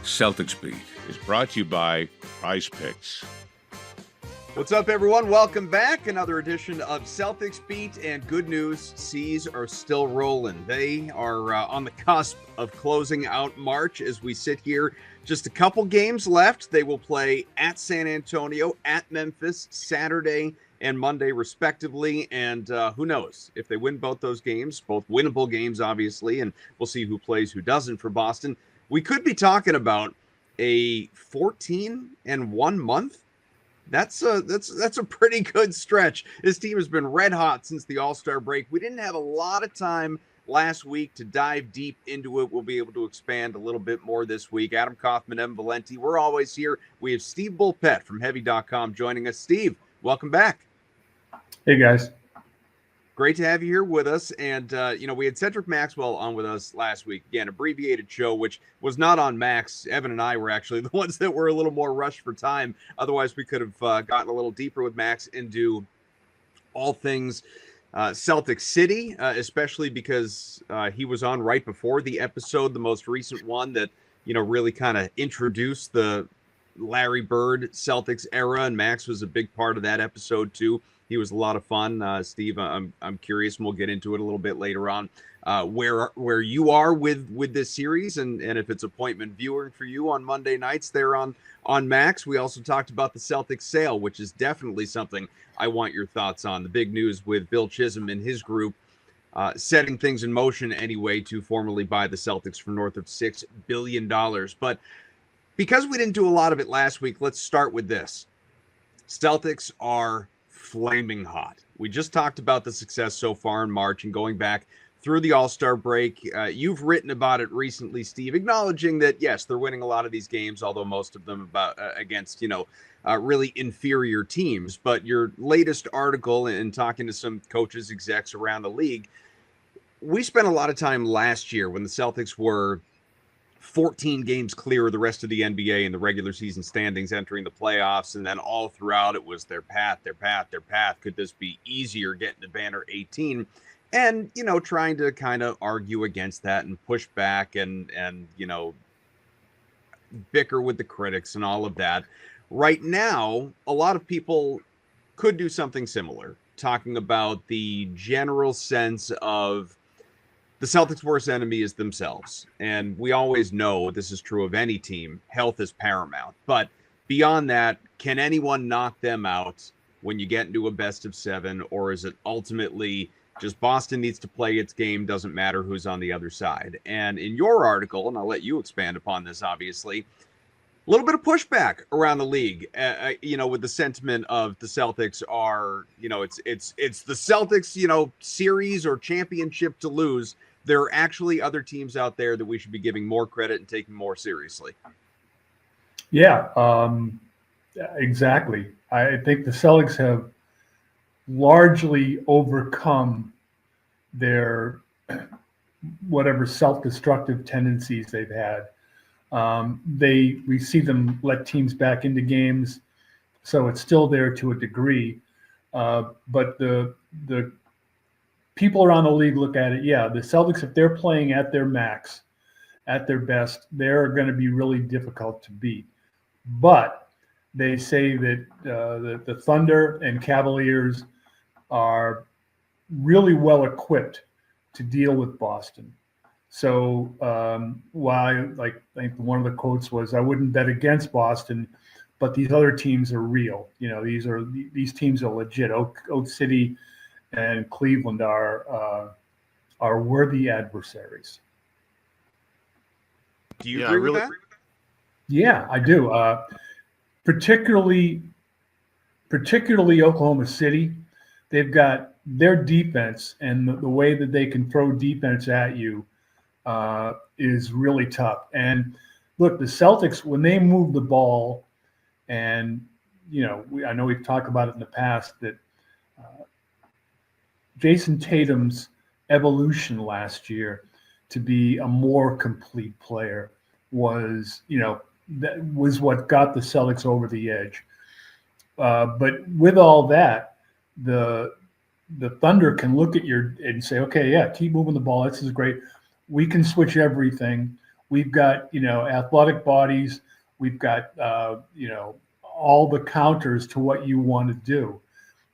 Celtics Beat is brought to you by Prizepicks. What's up, everyone? Welcome back. Another edition of Celtics Beat, and good news, C's are still rolling. They are on the cusp of closing out March as we sit here. Just a couple games left. They will play at San Antonio, at Memphis, Saturday and Monday, respectively. And who knows if they win both those games, both winnable games, obviously, and we'll see who plays, who doesn't for Boston. We could be talking about a 14-1 month. That's a pretty good stretch. This team has been red hot since the All-Star break. We didn't have a lot of time last week to dive deep into it. We'll be able to expand a little bit more this week. Adam Kaufman, Evan Valenti, we're always here. We have Steve Bulpett from Heavy.com joining us. Steve, welcome back. Hey, guys. Great to have you here with us. And, we had Cedric Maxwell on with us last week. Again, abbreviated show, which was not on Max. Evan and I were actually the ones that were a little more rushed for time. Otherwise, we could have gotten a little deeper with Max into all things Celtics City, especially because he was on right before the episode, the most recent one that, really kind of introduced the Larry Bird Celtics era. And Max was a big part of that episode, too. He was a lot of fun. Steve, I'm curious, and we'll get into it a little bit later on, where you are with this series, and if it's appointment viewing for you on Monday nights there on Max. We also talked about the Celtics sale, which is definitely something I want your thoughts on. The big news with Bill Chisholm and his group setting things in motion anyway to formally buy the Celtics for north of $6 billion. But because we didn't do a lot of it last week, let's start with this. Celtics are flaming hot. We just talked about the success so far in March and going back through the All-Star break. You've written about it recently, Steve, acknowledging that, yes, they're winning a lot of these games, although most of them against, really inferior teams. But your latest article and talking to some coaches, execs around the league, we spent a lot of time last year when the Celtics were 14 games clear of the rest of the NBA in the regular season standings entering the playoffs. And then all throughout it was their path. Could this be easier getting to banner 18? And, trying to kind of argue against that and push back and bicker with the critics and all of that. Right now, a lot of people could do something similar, talking about the general sense of the Celtics' worst enemy is themselves. And we always know this is true of any team. Health is paramount. But beyond that, can anyone knock them out when you get into a best of 7? Or is it ultimately just Boston needs to play its game, doesn't matter who's on the other side? And in your article, and I'll let you expand upon this, obviously, a little bit of pushback around the league, with the sentiment of the Celtics are, it's the Celtics, series or championship to lose. There are actually other teams out there that we should be giving more credit and taking more seriously. Yeah, exactly. I think the Celtics have largely overcome their whatever self-destructive tendencies they've had. We see them let teams back into games, so it's still there to a degree. But the people around the league look at it. Yeah, the Celtics, if they're playing at their max, at their best, they're going to be really difficult to beat. But they say that the Thunder and Cavaliers are really well equipped to deal with Boston. So while I think one of the quotes was, "I wouldn't bet against Boston, but these other teams are real. These teams are legit. Oak City and Cleveland are worthy adversaries." Do you agree with that? Yeah, I do. Particularly Oklahoma City. They've got their defense, and the way that they can throw defense at you is really tough. And look, the Celtics, when they move the ball, and I know we've talked about it in the past that Jason Tatum's evolution last year to be a more complete player was what got the Celtics over the edge. But with all that, the Thunder can look at and say, okay, yeah, keep moving the ball. This is great. We can switch everything. We've got, athletic bodies. We've got, all the counters to what you want to do.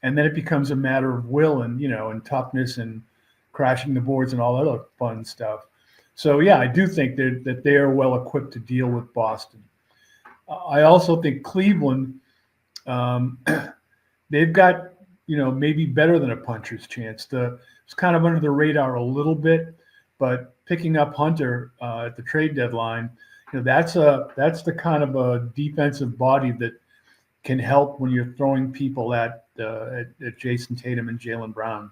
And then it becomes a matter of will and toughness and crashing the boards and all that other fun stuff. So, yeah, I do think that they are well equipped to deal with Boston. I also think Cleveland, they've got, maybe better than a puncher's chance. It's kind of under the radar a little bit, but picking up Hunter at the trade deadline, that's the kind of a defensive body that can help when you're throwing people at Jason Tatum and Jaylen Brown.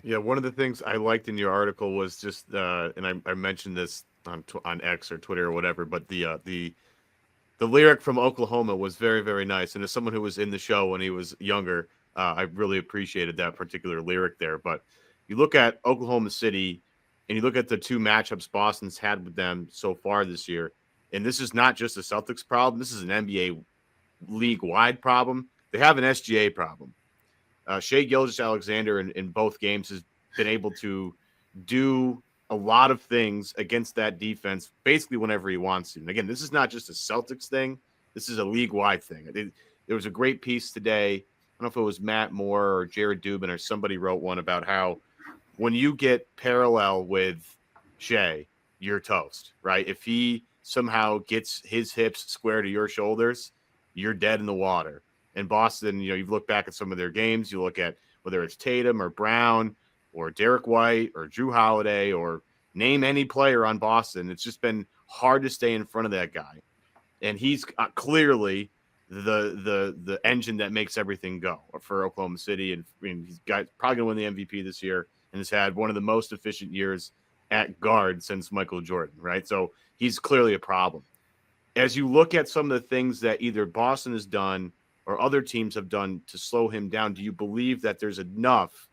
Yeah, one of the things I liked in your article was just, and I mentioned this on X or Twitter or whatever, but the lyric from Oklahoma was very, very nice. And as someone who was in the show when he was younger, I really appreciated that particular lyric there. But you look at Oklahoma City and you look at the two matchups Boston's had with them so far this year, and this is not just a Celtics problem. This is an NBA league-wide problem. They have an SGA problem. Shai Gilgeous-Alexander in both games has been able to do a lot of things against that defense basically whenever he wants to. And again, this is not just a Celtics thing. This is a league-wide thing. There was a great piece today. I don't know if it was Matt Moore or Jared Dubin or somebody wrote one about how when you get parallel with Shai, you're toast, right? If he somehow gets his hips square to your shoulders, you're dead in the water. And Boston, you've looked back at some of their games. You look at whether it's Tatum or Brown or Derrick White or Drew Holiday or name any player on Boston. It's just been hard to stay in front of that guy. And he's clearly the engine that makes everything go for Oklahoma City. And he's probably going to win the MVP this year and has had one of the most efficient years at guard since Michael Jordan, right? So he's clearly a problem. As you look at some of the things that either Boston has done or other teams have done to slow him down, do you believe that there's enough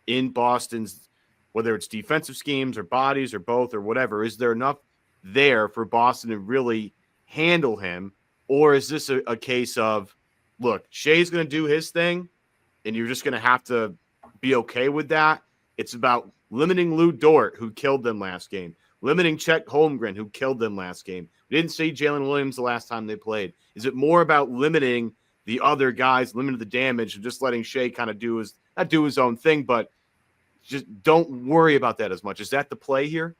in Boston's, whether it's defensive schemes or bodies or both or whatever, is there enough there for Boston to really handle him? Or is this a case of, look, Shai's going to do his thing and you're just going to have to be okay with that? It's about limiting Lou Dort, who killed them last game, limiting Chet Holmgren, who killed them last game. We didn't see Jalen Williams the last time they played. Is it more about limiting the other guys, limiting the damage, and just letting Shai kind of not do his own thing, but just don't worry about that as much? Is that the play here?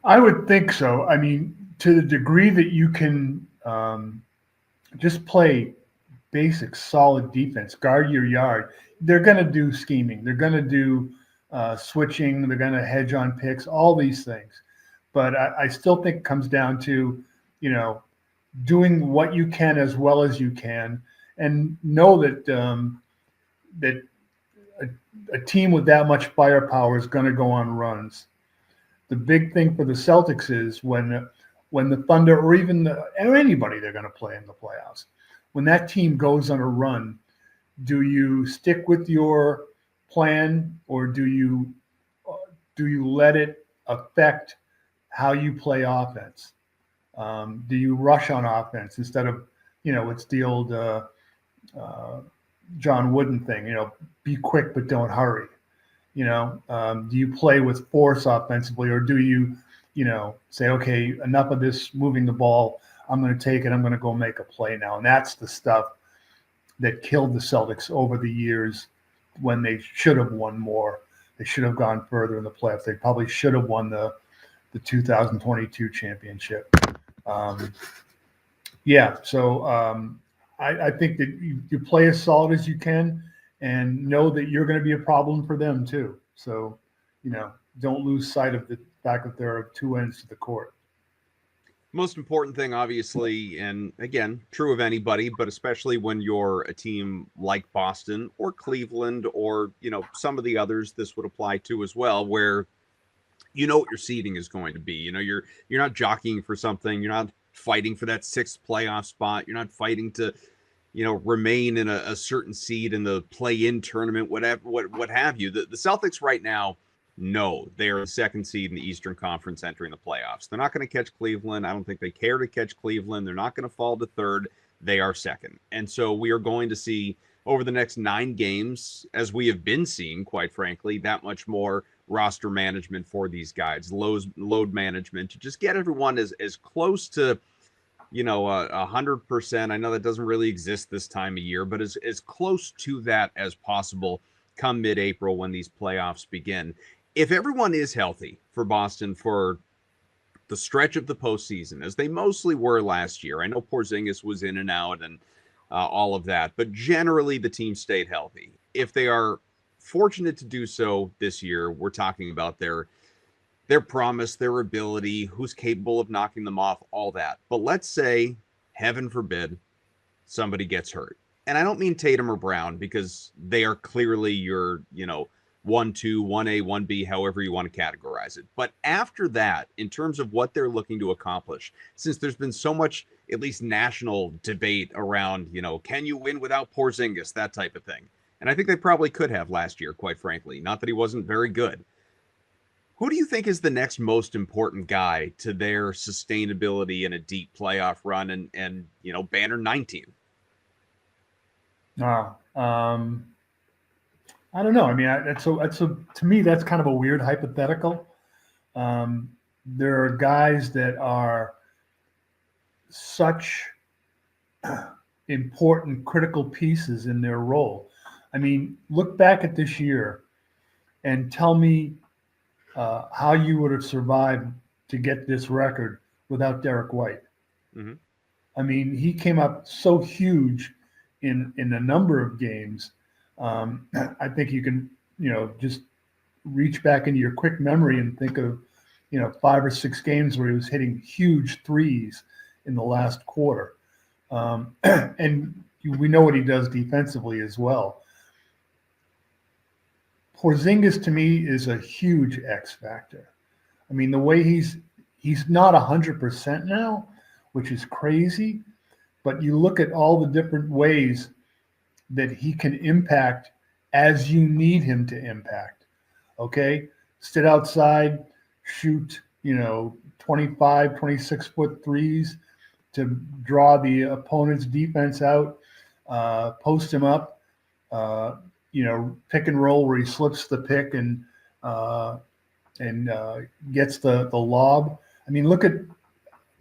I would think so. I mean, to the degree that you can just play basic, solid defense, guard your yard, they're going to do scheming. They're going to do switching. They're going to hedge on picks, all these things. But I still think it comes down to, doing what you can as well as you can, and know that that a team with that much firepower is going to go on runs. The big thing for the Celtics is when the Thunder or even or anybody they're going to play in the playoffs, when that team goes on a run, do you stick with your plan or do you let it affect how you play offense? Do you rush on offense instead of, it's the old John Wooden thing, be quick but don't hurry. Do you play with force offensively, or do you, say, okay, enough of this moving the ball. I'm going to take it. I'm going to go make a play now. And that's the stuff that killed the Celtics over the years when they should have won more. They should have gone further in the playoffs. They probably should have won the 2022 championship. I think that you play as solid as you can and know that you're going to be a problem for them too. So, don't lose sight of the fact that there are two ends to the court. Most important thing, obviously, and again, true of anybody, but especially when you're a team like Boston or Cleveland or, some of the others this would apply to as well, where what your seeding is going to be. You're not jockeying for something. You're not fighting for that sixth playoff spot. You're not fighting to, remain in a certain seed in the play-in tournament, whatever, what have you. The Celtics right now know they are the second seed in the Eastern Conference entering the playoffs. They're not going to catch Cleveland. I don't think they care to catch Cleveland. They're not going to fall to third. They are second. And so we are going to see over the next 9 games, as we have been seeing, quite frankly, that much more roster management for these guys, load management, to just get everyone as close to 100%. I know that doesn't really exist this time of year, but as close to that as possible come mid-April when these playoffs begin. If everyone is healthy for Boston for the stretch of the postseason, as they mostly were last year, I know Porzingis was in and out and all of that, but generally the team stayed healthy. If they are fortunate to do so this year, we're talking about their promise, their ability, who's capable of knocking them off, all that. But let's say, heaven forbid, somebody gets hurt. And I don't mean Tatum or Brown, because they are clearly your, 1, 2, 1A, 1B, however you want to categorize it. But after that, in terms of what they're looking to accomplish, since there's been so much, at least national debate around, can you win without Porzingis, that type of thing. And I think they probably could have last year, quite frankly. Not that he wasn't very good. Who do you think is the next most important guy to their sustainability in a deep playoff run and Banner 19? I don't know. I mean, to me, that's kind of a weird hypothetical. There are guys that are such important, critical pieces in their role. I mean, look back at this year and tell me how you would have survived to get this record without Derrick White. Mm-hmm. I mean, he came up so huge in a number of games. I think you can, just reach back into your quick memory and think of, 5 or 6 games where he was hitting huge threes in the last quarter. And we know what he does defensively as well. Porzingis, to me, is a huge X factor. I mean, the way he's not 100% now, which is crazy, but you look at all the different ways that he can impact as you need him to impact. Okay? Sit outside, shoot, 25, 26-foot threes to draw the opponent's defense out, post him up, pick and roll where he slips the pick and gets the lob. I mean, look at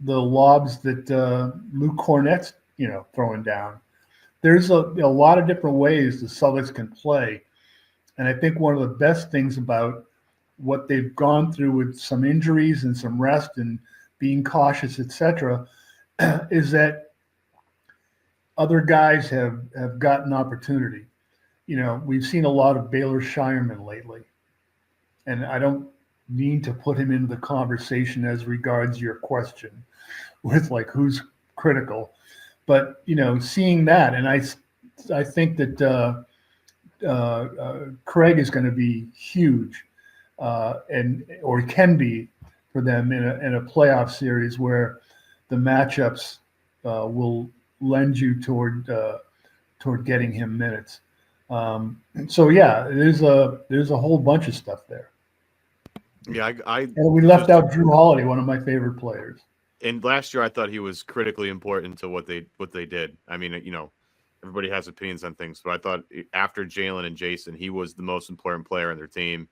the lobs that Luke Cornett's, throwing down. There's a lot of different ways the Celtics can play. And I think one of the best things about what they've gone through with some injuries and some rest and being cautious, etc., is that other guys have gotten opportunity. We've seen a lot of Baylor Shireman lately, and I don't mean to put him into the conversation as regards your question with like who's critical, but seeing that, and I think that Craig is going to be huge, or can be for them in a playoff series where the matchups will lend you toward getting him minutes. So yeah, there's a whole bunch of stuff there. Yeah, and we left out Drew Holiday, one of my favorite players. And last year, I thought he was critically important to what they did. I mean, everybody has opinions on things, but I thought after Jalen and Jason, he was the most important player on their team.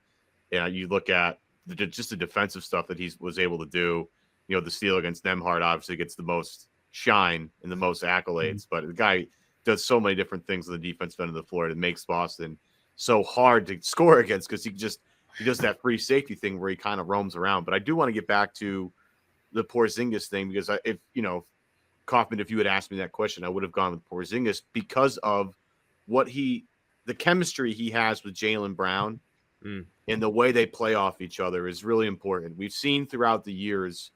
And you look at just the defensive stuff that he was able to do. The steal against Nembhard obviously gets the most shine and the most accolades, but the guy does so many different things on the defensive end of the floor that makes Boston so hard to score against because he does that free safety thing where he kind of roams around. But I do want to get back to the Porzingis thing because Kaufman, if you had asked me that question, I would have gone with Porzingis because of the chemistry he has with Jaylen Brown and the way they play off each other is really important. We've seen throughout the years,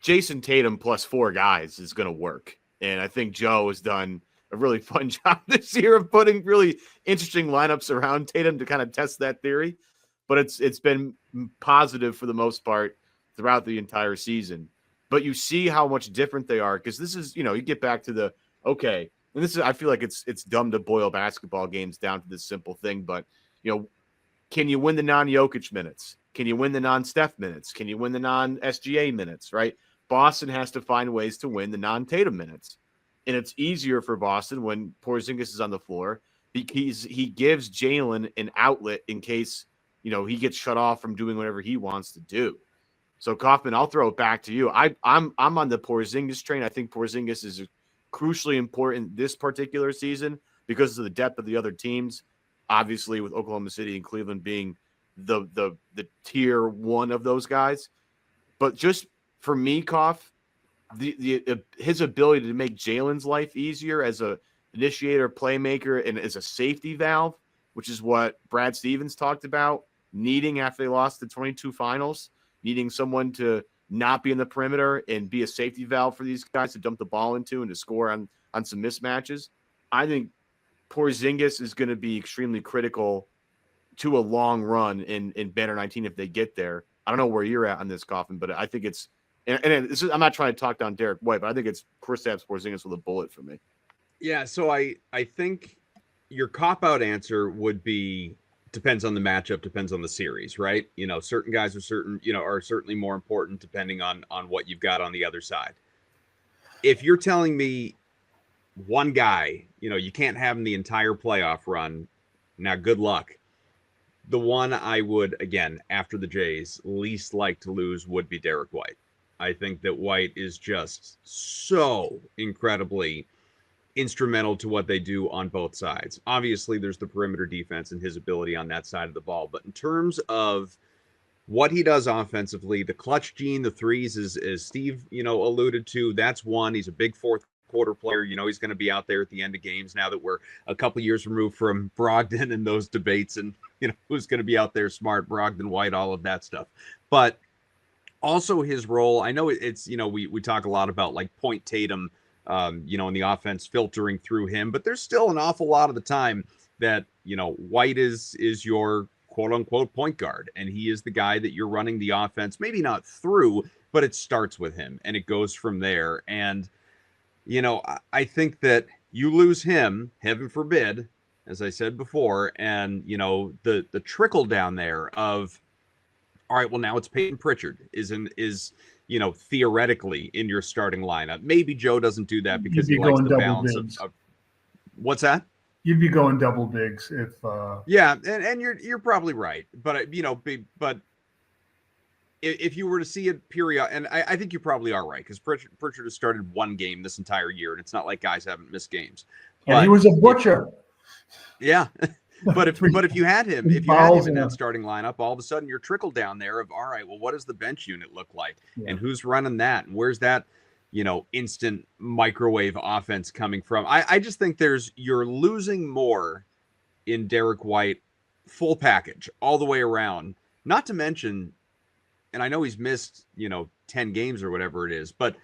Jason Tatum plus 4 guys is going to work. And I think Joe has done a really fun job this year of putting really interesting lineups around Tatum to kind of test that theory. But it's been positive for the most part throughout the entire season. But you see how much different they are because this is, you get back to and this is, I feel like it's dumb to boil basketball games down to this simple thing. But, can you win the non-Jokic minutes? Can you win the non-Steph minutes? Can you win the non-SGA minutes, right? Boston has to find ways to win the non-Tatum minutes. And it's easier for Boston when Porzingis is on the floor because he gives Jalen an outlet in case he gets shut off from doing whatever he wants to do. So Kaufman, I'll throw it back to you. I'm on the Porzingis train. I think Porzingis is crucially important this particular season because of the depth of the other teams. Obviously, with Oklahoma City and Cleveland being the tier one of those guys, but just for me, Koff, his ability to make Jalen's life easier as a initiator, playmaker, and as a safety valve, which is what Brad Stevens talked about needing after they lost the 22 finals, needing someone to not be in the perimeter and be a safety valve for these guys to dump the ball into and to score on some mismatches. I think Porzingis is going to be extremely critical to a long run in Banner 19 if they get there. I don't know where you're at on this, Coffin, but I think it's I'm not trying to talk down Derrick White, but I think it's Kristaps Porzingis with a bullet for me. Yeah, so I think your cop-out answer would be depends on the matchup, depends on the series, right? Certain guys are certainly more important depending on what you've got on the other side. If you're telling me one guy, you can't have him the entire playoff run, now good luck. The one I would, again, after the Jays, least like to lose would be Derrick White. I think that White is just so incredibly instrumental to what they do on both sides. Obviously, there's the perimeter defense and his ability on that side of the ball. But in terms of what he does offensively, the clutch gene, the threes, as Steve, alluded to, that's one. He's a big fourth quarter player. He's going to be out there at the end of games now that we're a couple years removed from Brogdon and those debates and, who's going to be out there smart, Brogdon, White, all of that stuff. But also his role, I know it's, we talk a lot about like Point Tatum, in the offense filtering through him, but there's still an awful lot of the time that, White is your quote unquote point guard. And he is the guy that you're running the offense, maybe not through, but it starts with him and it goes from there. And, I think that you lose him, heaven forbid, as I said before, and, the trickle down there of, all right, well, now it's Peyton Pritchard is theoretically in your starting lineup. Maybe Joe doesn't do that because he likes the balance of what's that? You'd be going double bigs if yeah, and you're probably right, but but if you were to see it period, and I think you probably are right because Pritchard has started one game this entire year, and it's not like guys haven't missed games. And he was a butcher. Yeah. But if you had him in that starting lineup, all of a sudden you're trickled down there of, all right, well, what does the bench unit look like? Yeah. And who's running that? And where's that, instant microwave offense coming from? I just think you're losing more in Derrick White, full package all the way around, not to mention, and I know he's missed, 10 games or whatever it is, but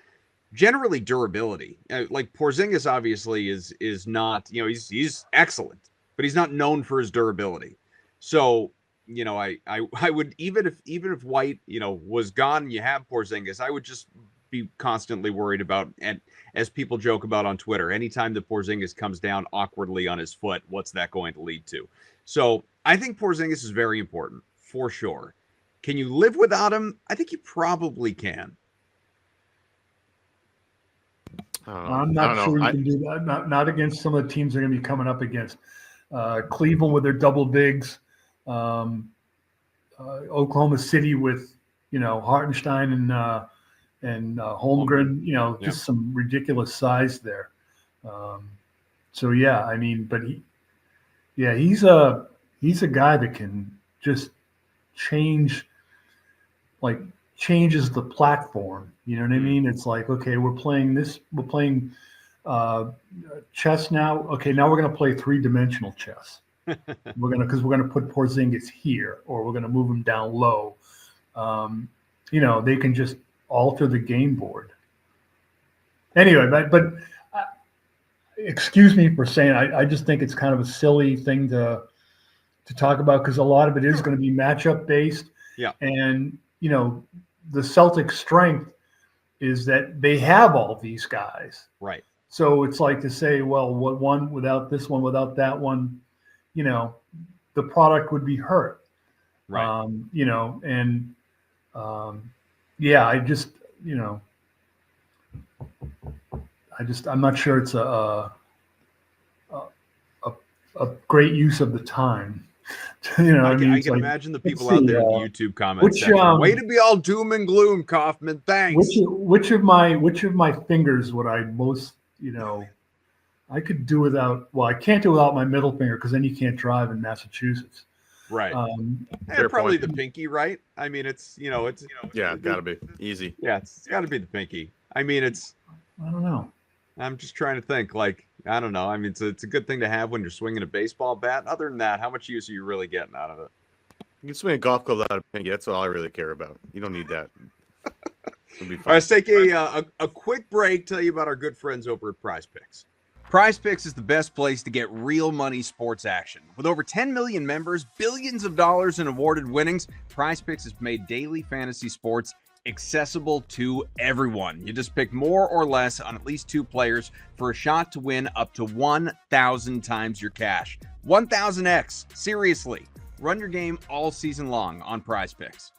generally durability. Like Porzingis obviously is not, he's excellent, but he's not known for his durability. So, I would, even if White, was gone and you have Porzingis, I would just be constantly worried about, and as people joke about on Twitter, anytime that Porzingis comes down awkwardly on his foot, what's that going to lead to? So I think Porzingis is very important for sure. Can you live without him? I think you probably can. I'm not sure you can do that. Not against some of the teams they're going to be coming up against. Cleveland with their double bigs, Oklahoma City with Hartenstein and Holmgren, just some ridiculous size there. So yeah, I mean, but he's a guy that can just changes the platform. You know what I mean? It's like, okay, we're playing chess now. Okay, now we're going to play three-dimensional chess. We're going to put Porzingis here, or we're going to move him down low. They can just alter the game board. Anyway, but excuse me for saying I just think it's kind of a silly thing to talk about because a lot of it is going to be matchup based. Yeah, and the Celtics' strength is that they have all these guys. Right. So it's like to say, well, what one without this one, without that one, the product would be hurt. Right. I'm not sure it's a great use of the time. I can imagine the people out there in the YouTube comments section. Way to be all doom and gloom, Kaufman. Thanks. Which of my fingers would I most, I could do without? Well, I can't do without my middle finger because then you can't drive in Massachusetts. Right. Probably the pinky, right? I mean, it's gotta be easy. Yeah, it's got to be the pinky. I mean, I don't know. I'm just trying to think. I don't know. I mean, it's a good thing to have when you're swinging a baseball bat. Other than that, how much use are you really getting out of it? You can swing a golf club out of pinky. That's all I really care about. You don't need that. It'll be fine. All right, let's take a quick break. Tell you about our good friends over at Prizepicks. Prizepicks is the best place to get real money sports action. With over 10 million members, billions of dollars in awarded winnings, Prizepicks has made daily fantasy sports accessible to everyone. You just pick more or less on at least 2 players for a shot to win up to 1,000 times your cash. 1,000x. Seriously. Run your game all season long on Prizepicks.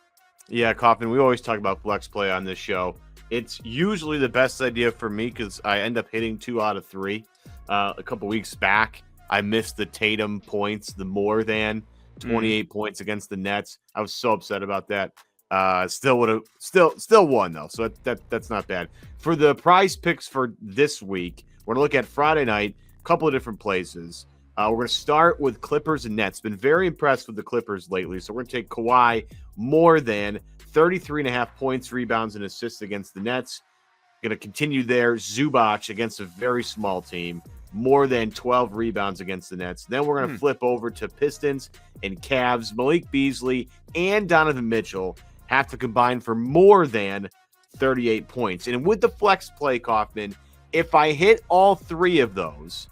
Yeah, Kaufman, we always talk about flex play on this show. It's usually the best idea for me because I end up hitting 2 out of 3. A couple weeks back, I missed the Tatum points, the more than 28 points against the Nets. I was so upset about that. Still won though, so that's not bad. For the prize picks for this week, we're gonna look at Friday night, a couple of different places. We're gonna start with Clippers and Nets. Been very impressed with the Clippers lately, so we're gonna take Kawhi more than 33.5 points, rebounds, and assists against the Nets. Gonna continue there. Zubac against a very small team, more than 12 rebounds against the Nets. Then we're gonna flip over to Pistons and Cavs. Malik Beasley and Donovan Mitchell have to combine for more than 38 points. And with the flex play, Kaufman, if I hit all 3 of those,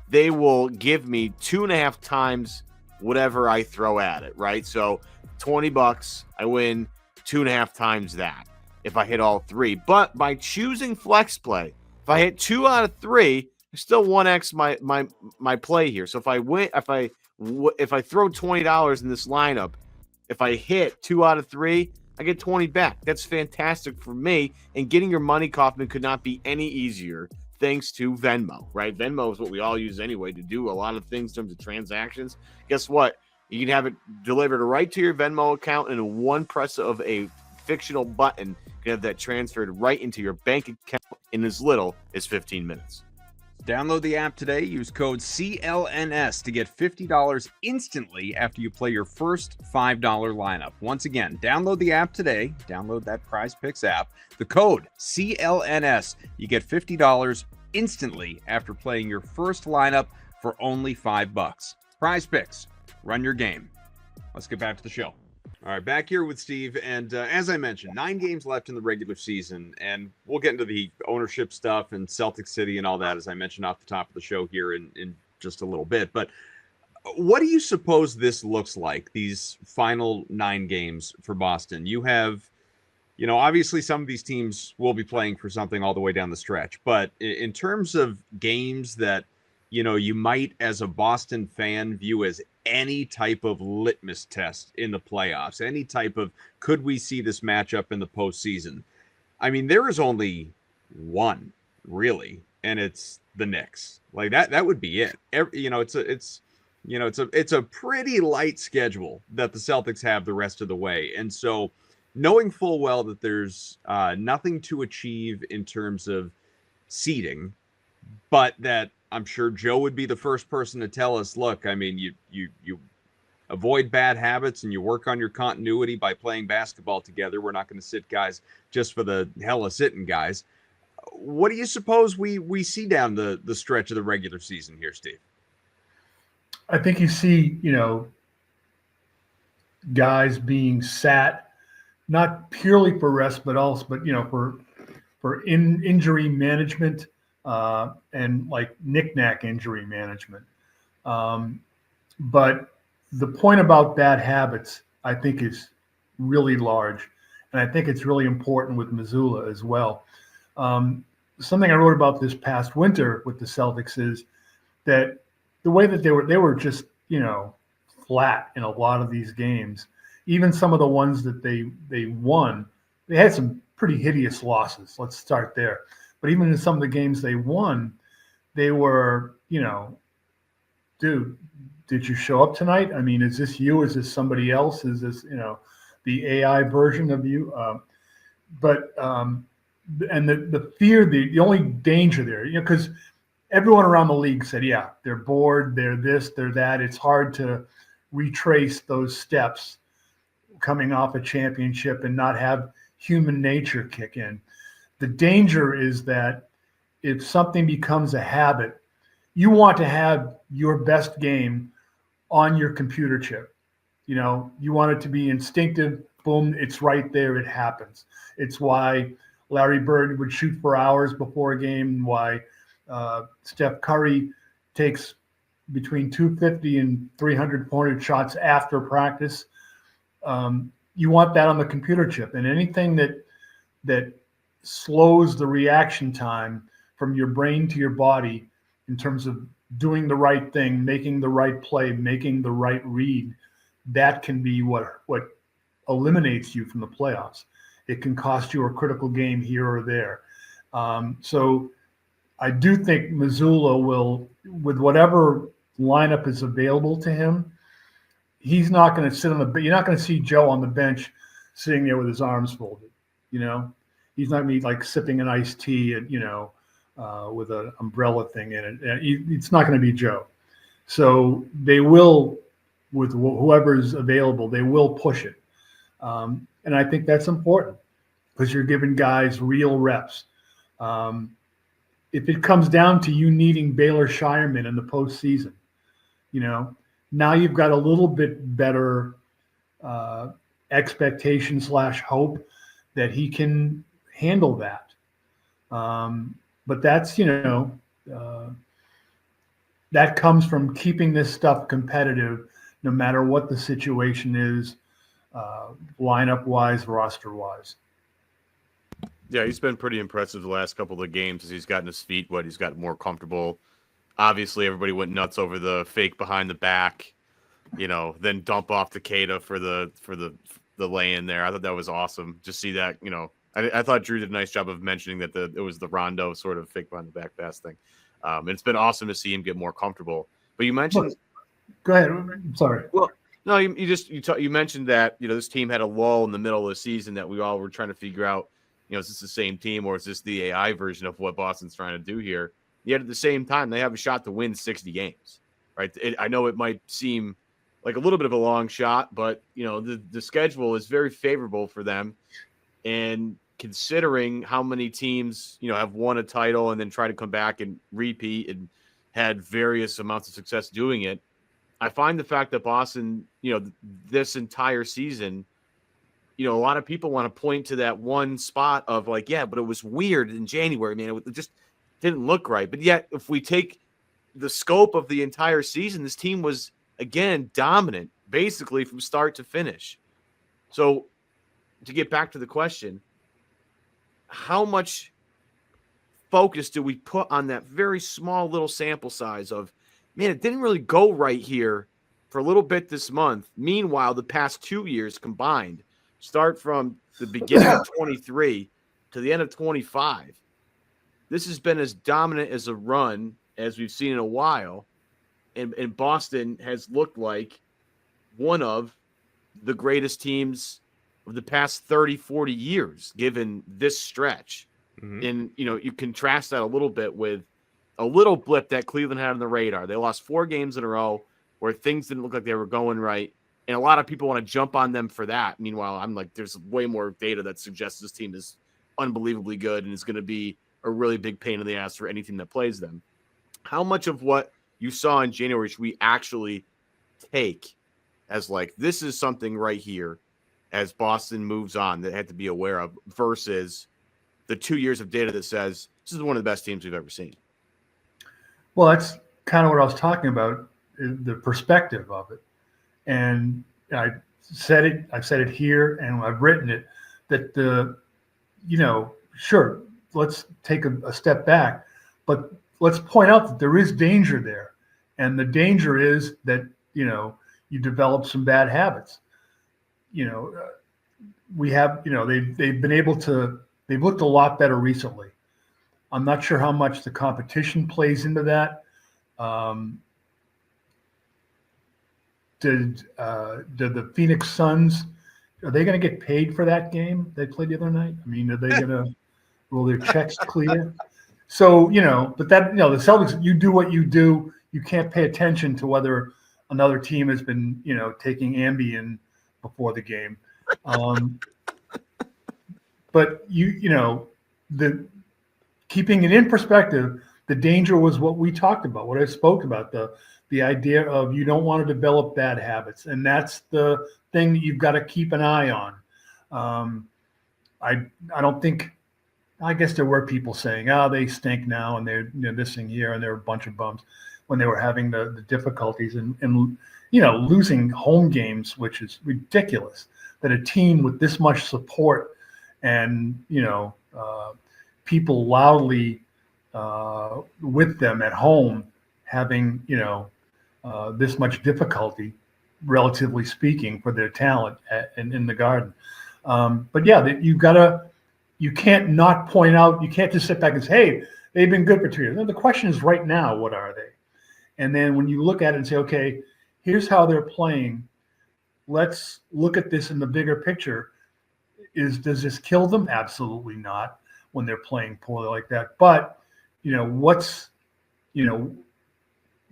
they will give me 2.5 times whatever I throw at it, right? So $20, I win 2.5 times that if I hit all 3. But by choosing flex play, if I hit 2 out of 3, I still 1x my play here. So if I throw $20 in this lineup, if I hit 2 out of 3, I get 20 back. That's fantastic for me. And getting your money, Kaufman, could not be any easier thanks to Venmo, right? Venmo is what we all use anyway to do a lot of things in terms of transactions. Guess what? You can have it delivered right to your Venmo account in one press of a fictional button. You can have that transferred right into your bank account in as little as 15 minutes. Download the app today. Use code CLNS to get $50 instantly after you play your first $5 lineup. Once again, download the app today. Download that Prizepicks app. The code CLNS. You get $50 instantly after playing your first lineup for only $5. Prizepicks. Run your game. Let's get back to the show. All right, back here with Steve. And as I mentioned, 9 games left in the regular season. And we'll get into the ownership stuff and Celtics City and all that, as I mentioned off the top of the show here in just a little bit. But what do you suppose this looks like, these final 9 games for Boston? You have, obviously some of these teams will be playing for something all the way down the stretch. But in terms of games that, you might, as a Boston fan, view as any type of litmus test in the playoffs, any type of, could we see this matchup in the postseason? I mean, there is only one really, and it's the Knicks. Like that would be it. It's a pretty light schedule that the Celtics have the rest of the way. And so knowing full well that there's nothing to achieve in terms of seeding, but that I'm sure Joe would be the first person to tell us, look, I mean, you avoid bad habits and you work on your continuity by playing basketball together. We're not going to sit guys just for the hell of sitting guys. What do you suppose we see down the stretch of the regular season here, Steve? I think you see, guys being sat, not purely for rest, but also, for injury management. And like knick-knack injury management. But the point about bad habits, I think, is really large. And I think it's really important with Missoula as well. Something I wrote about this past winter with the Celtics is that the way that they were just, flat in a lot of these games. Even some of the ones that they won, they had some pretty hideous losses. Let's start there. But even in some of the games they won, they were, did you show up tonight? I mean, is this you? Is this somebody else? Is this, the AI version of you? And the fear, the only danger there, because everyone around the league said, yeah, they're bored, they're this, they're that. It's hard to retrace those steps coming off a championship and not have human nature kick in. The danger is that if something becomes a habit, you want to have your best game on your computer chip. You want it to be instinctive. Boom, it's right there. It happens. It's why Larry Bird would shoot for hours before a game, why Steph Curry takes between 250 and 300 pointed shots after practice. You want that on the computer chip, and anything that slows the reaction time from your brain to your body in terms of doing the right thing, making the right play, making the right read, that can be what eliminates you from the playoffs. It can cost you a critical game here or there. So I do think Mazzulla will, with whatever lineup is available to him, he's not going to sit on the. You're not going to see Joe on the bench sitting there with his arms folded. He's not going to be like sipping an iced tea and with an umbrella thing in it. It's not going to be Joe. So they will, with whoever's available, they will push it. And I think that's important because you're giving guys real reps. If it comes down to you needing Baylor Shireman in the postseason, now you've got a little bit better expectation / hope that he can handle that. But that's, that comes from keeping this stuff competitive no matter what the situation is, lineup-wise, roster-wise. Yeah, he's been pretty impressive the last couple of games as he's gotten his feet wet. He's gotten more comfortable. Obviously, everybody went nuts over the fake behind the back, then dump off to Keita for the lay-in there. I thought that was awesome. Just see that, I thought Drew did a nice job of mentioning that it was the Rondo sort of fake behind the back pass thing. And it's been awesome to see him get more comfortable. But you mentioned – Go ahead. I'm sorry. Well, no, you mentioned that, this team had a lull in the middle of the season that we all were trying to figure out, is this the same team or is this the AI version of what Boston's trying to do here? Yet at the same time, they have a shot to win 60 games, right? I know it might seem like a little bit of a long shot, but, the schedule is very favorable for them. And considering how many teams, have won a title and then try to come back and repeat and had various amounts of success doing it, I find the fact that Boston, this entire season, a lot of people want to point to that one spot of like, yeah, but it was weird in January, man. It just didn't look right. But yet, if we take the scope of the entire season, this team was, again, dominant, basically from start to finish. So to get back to the question, how much focus do we put on that very small little sample size of, man, it didn't really go right here for a little bit this month. Meanwhile, the past 2 years combined, start from the beginning of 23 to the end of 25. This has been as dominant as a run as we've seen in a while. And Boston has looked like one of the greatest teams of the past 30, 40 years, given this stretch. Mm-hmm. And, you contrast that a little bit with a little blip that Cleveland had on the radar. They lost 4 games in a row where things didn't look like they were going right. And a lot of people want to jump on them for that. Meanwhile, I'm like, there's way more data that suggests this team is unbelievably good and is going to be a really big pain in the ass for anything that plays them. How much of what you saw in January should we actually take as like, this is something right here as Boston moves on that had to be aware of versus the 2 years of data that says this is one of the best teams we've ever seen? Well, that's kind of what I was talking about, the perspective of it. And I've said it here and I've written it, that sure, let's take a step back, but let's point out that there is danger there. And the danger is that, you develop some bad habits. We have, they've been able to, they've looked a lot better recently. I'm not sure how much the competition plays into that. did the Phoenix Suns, are they going to get paid for that game they played the other night? I mean, are they going to, will their checks clear? So, but that, the Celtics, you do what you do. You can't pay attention to whether another team has been, taking Ambien before the game. But the keeping it in perspective, the danger was what we talked about, what I spoke about, the idea of you don't want to develop bad habits. And that's the thing that you've got to keep an eye on. I don't think, I guess there were people saying, they stink now and they're this thing here and they're a bunch of bums when they were having the difficulties and losing home games, which is ridiculous that a team with this much support and, people loudly with them at home having, this much difficulty, relatively speaking, for their talent in the Garden. But yeah, you can't not point out, you can't just sit back and say, hey, they've been good for 2 years. No, the question is right now, what are they? And then when you look at it and say, okay, here's how they're playing. Let's look at this in the bigger picture. Does this kill them? Absolutely not when they're playing poorly like that. But,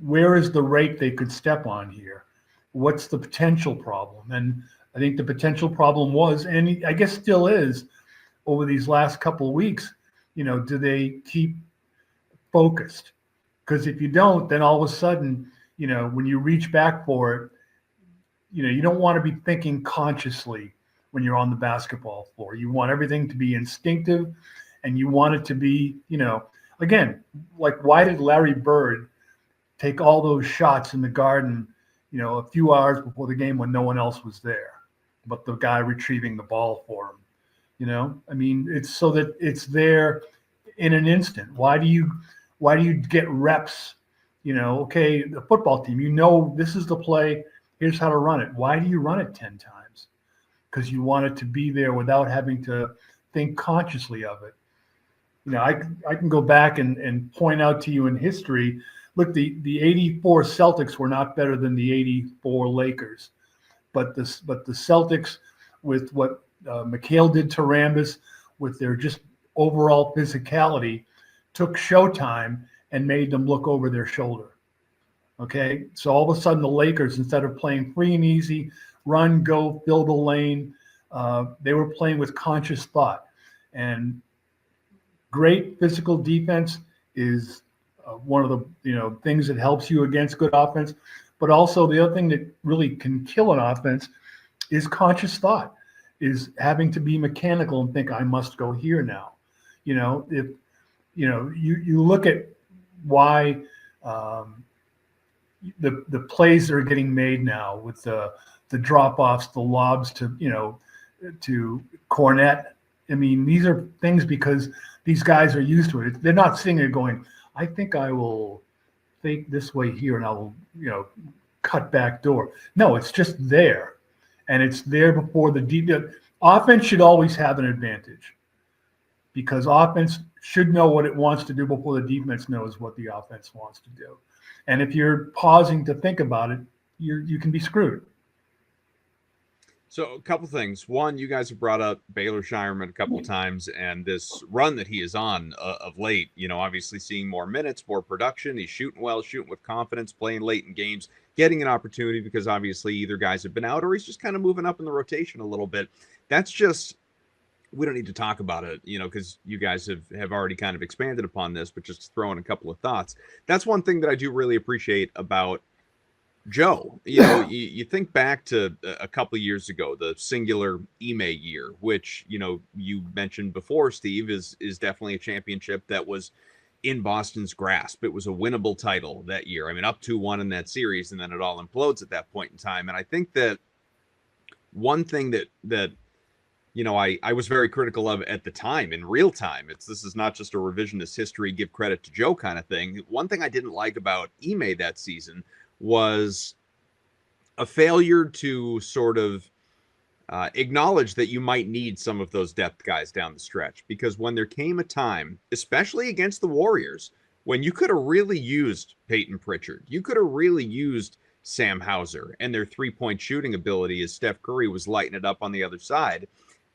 where is the rate they could step on here? What's the potential problem? And I think the potential problem was, and I guess still is, over these last couple of weeks, do they keep focused? Because if you don't, then all of a sudden, when you reach back for it, you don't want to be thinking consciously when you're on the basketball floor. You want everything to be instinctive, and you want it to be, again, like, why did Larry Bird take all those shots in the Garden, a few hours before the game when no one else was there, but the guy retrieving the ball for him? I mean, it's so that it's there in an instant. Why do you get reps? Okay, the football team, this is the play. Here's how to run it. Why do you run it 10 times? Because you want it to be there without having to think consciously of it. I can go back and point out to you in history. Look, the 84 Celtics were not better than the 84 Lakers, but the Celtics, with what McHale did to Rambis, with their just overall physicality, took Showtime and made them look over their shoulder. Okay, so all of a sudden the Lakers, instead of playing free and easy, run, go, fill the lane, they were playing with conscious thought. And great physical defense is one of the things that helps you against good offense. But also the other thing that really can kill an offense is conscious thought, is having to be mechanical and think, I must go here now. If you look at why the plays that are getting made now with the drop-offs, the lobs to Cornette. I mean, these are things because these guys are used to it. They're not sitting there going, I think I will think this way here and I will, cut back door. No, it's just there. And it's there before the offense should always have an advantage, because offense should know what it wants to do before the defense knows what the offense wants to do. And if you're pausing to think about it, you can be screwed. So a couple things. One, you guys have brought up Baylor Shireman a couple of times, and this run that he is on of late, obviously seeing more minutes, more production. He's shooting well, shooting with confidence, playing late in games, getting an opportunity because obviously either guys have been out or he's just kind of moving up in the rotation a little bit. That's just, we don't need to talk about it, because you guys have already kind of expanded upon this, but just throwing a couple of thoughts. That's one thing that I do really appreciate about Joe. You think back to a couple of years ago, the singular Ime year, which, you mentioned before, Steve, is definitely a championship that was in Boston's grasp. It was a winnable title that year. I mean, up 2-1 in that series, and then it all implodes at that point in time. And I think that one thing that I was very critical of at the time, in real time, this is not just a revisionist history, give credit to Joe kind of thing. One thing I didn't like about Ime that season was a failure to sort of acknowledge that you might need some of those depth guys down the stretch, because when there came a time, especially against the Warriors, when you could have really used Peyton Pritchard, you could have really used Sam Hauser and their 3-point shooting ability as Steph Curry was lighting it up on the other side.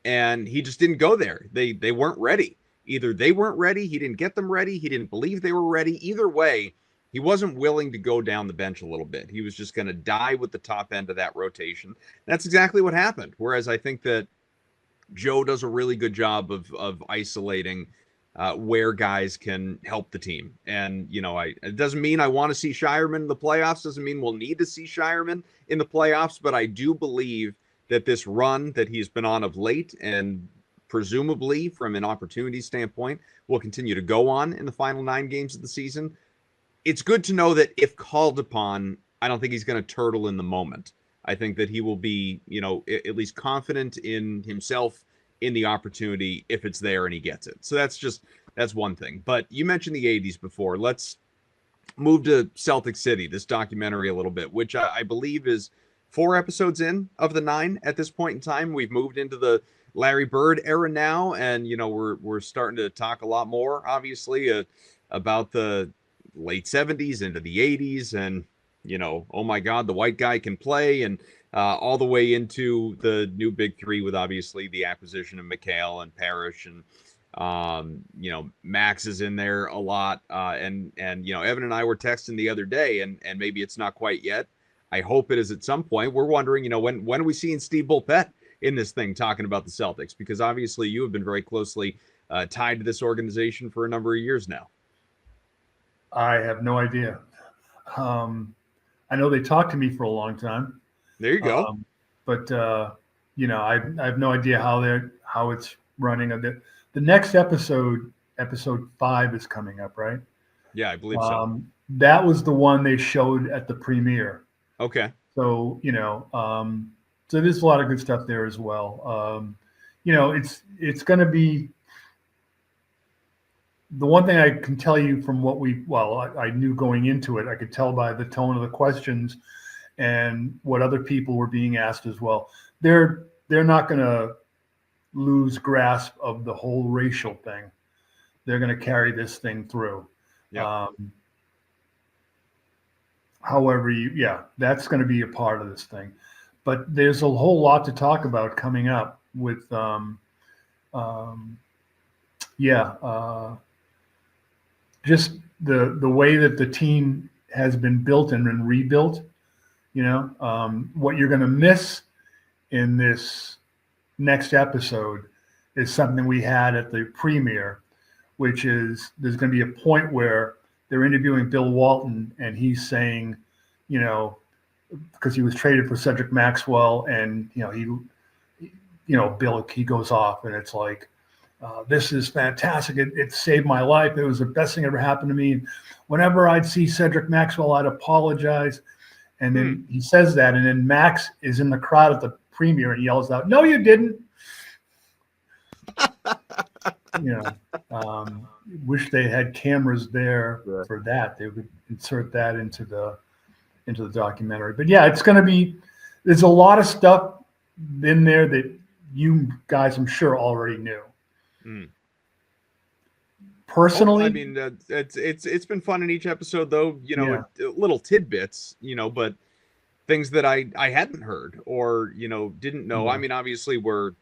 And he just didn't go there. They weren't ready. Either they weren't ready, he didn't get them ready, he didn't believe they were ready. Either way, he wasn't willing to go down the bench a little bit. He was just going to die with the top end of that rotation. That's exactly what happened. Whereas I think that Joe does a really good job of isolating where guys can help the team. And, it doesn't mean I want to see Shireman in the playoffs. Doesn't mean we'll need to see Shireman in the playoffs. But I do believe that this run that he's been on of late, and presumably from an opportunity standpoint, will continue to go on in the final 9 games of the season. It's good to know that if called upon, I don't think he's going to turtle in the moment. I think that he will be, at least confident in himself in the opportunity if it's there and he gets it. So that's one thing. But you mentioned the 80s before. Let's move to Celtics City, this documentary a little bit, which I believe is 4 episodes in of the 9 at this point in time. We've moved into the Larry Bird era now, and we're starting to talk a lot more, obviously, about the late 70s into the 80s, and oh my God, the white guy can play, and all the way into the new big 3 with obviously the acquisition of McHale and Parrish, and Max is in there a lot, and Evan and I were texting the other day, and maybe it's not quite yet. I hope it is at some point. We're wondering, when are we seeing Steve Bulpett in this thing talking about the Celtics? Because obviously you have been very closely tied to this organization for a number of years now. I have no idea. I know they talked to me for a long time. There you go. But I have no idea how it's running. The next episode 5 is coming up, right? Yeah, I believe so. That was the one they showed at the premiere. Okay. So, so there's a lot of good stuff there as well. It's going to be, the one thing I can tell you from I knew going into it, I could tell by the tone of the questions and what other people were being asked as well. They're not going to lose grasp of the whole racial thing. They're going to carry this thing through. Yeah. However, that's going to be a part of this thing. But there's a whole lot to talk about coming up with, just the way that the team has been built and rebuilt. What you're going to miss in this next episode is something we had at the premiere, which is there's going to be a point where they're interviewing Bill Walton, and he's saying, because he was traded for Cedric Maxwell, and Bill, he goes off, and it's like, this is fantastic. It saved my life. It was the best thing ever happened to me. And whenever I'd see Cedric Maxwell, I'd apologize. And then he says that, and then Max is in the crowd at the premiere and yells out, "No, you didn't." Wish they had cameras there for that. They would insert that into the documentary. But yeah, it's going to be. There's a lot of stuff in there that you guys, I'm sure, already knew. Personally, I mean, it's been fun in each episode, though. Little tidbits, but things that I hadn't heard or didn't know. I mean, obviously we're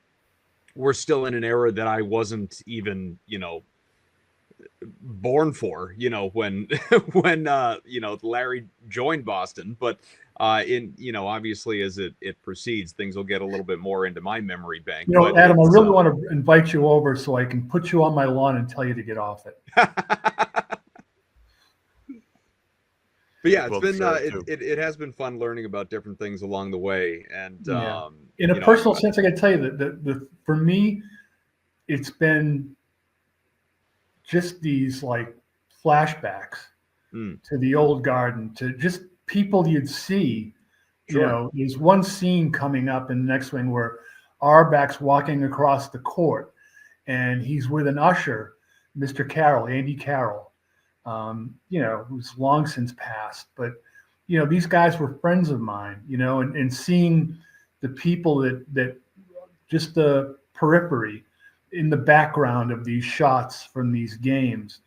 still in an era that I wasn't even born for. When Larry joined Boston, but obviously as it proceeds, things will get a little bit more into my memory bank. Adam, I really want to invite you over so I can put you on my lawn and tell you to get off it. But yeah, it's been it has been fun learning about different things along the way, and in a personal sense, I can tell you that for me, it's been just these like flashbacks to the old Garden, to just people you'd see. Sure. There's one scene coming up in the next one where Auerbach's walking across the court, and he's with an usher, Mr. Carroll, Andy Carroll. Who's long since passed, but these guys were friends of mine, and seeing the people that just the periphery in the background of these shots from these games,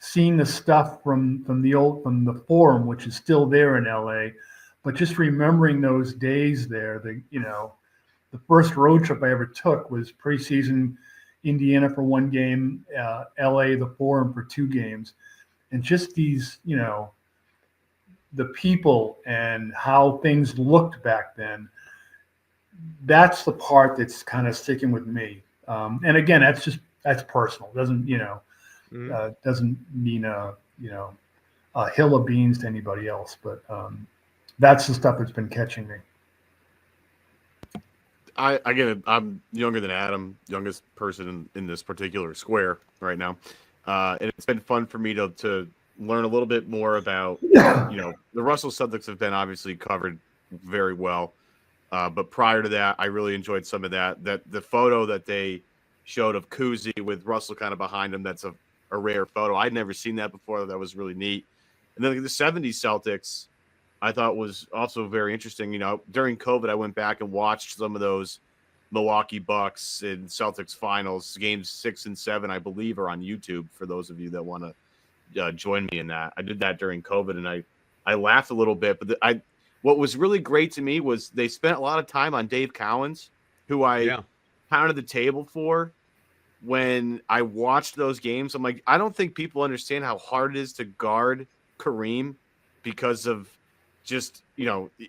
seeing the stuff from the forum, which is still there in LA, but just remembering those days there. The first road trip I ever took was preseason Indiana for one game, LA, the forum for 2 games. And just these, the people and how things looked back then, that's the part that's kind of sticking with me. And again, that's personal. Doesn't mean a hill of beans to anybody else, but that's the stuff that's been catching me. I'm younger than Adam, youngest person in this particular square right now, and it's been fun for me to learn a little bit more about the Russell Celtics have been obviously covered very well, but prior to that, I really enjoyed some of that the photo that they showed of Kuzi with Russell kind of behind him. That's a rare photo. I'd never seen that before. That was really neat. And then the 70s Celtics, I thought was also very interesting. During COVID, I went back and watched some of those Milwaukee Bucks and Celtics finals. Games 6 and 7, I believe, are on YouTube for those of you that want to join me in that. I did that during COVID, and I laughed a little bit. But what was really great to me was they spent a lot of time on Dave Cowens, who I pounded the table for. When I watched those games, I'm like, I don't think people understand how hard it is to guard Kareem because of just,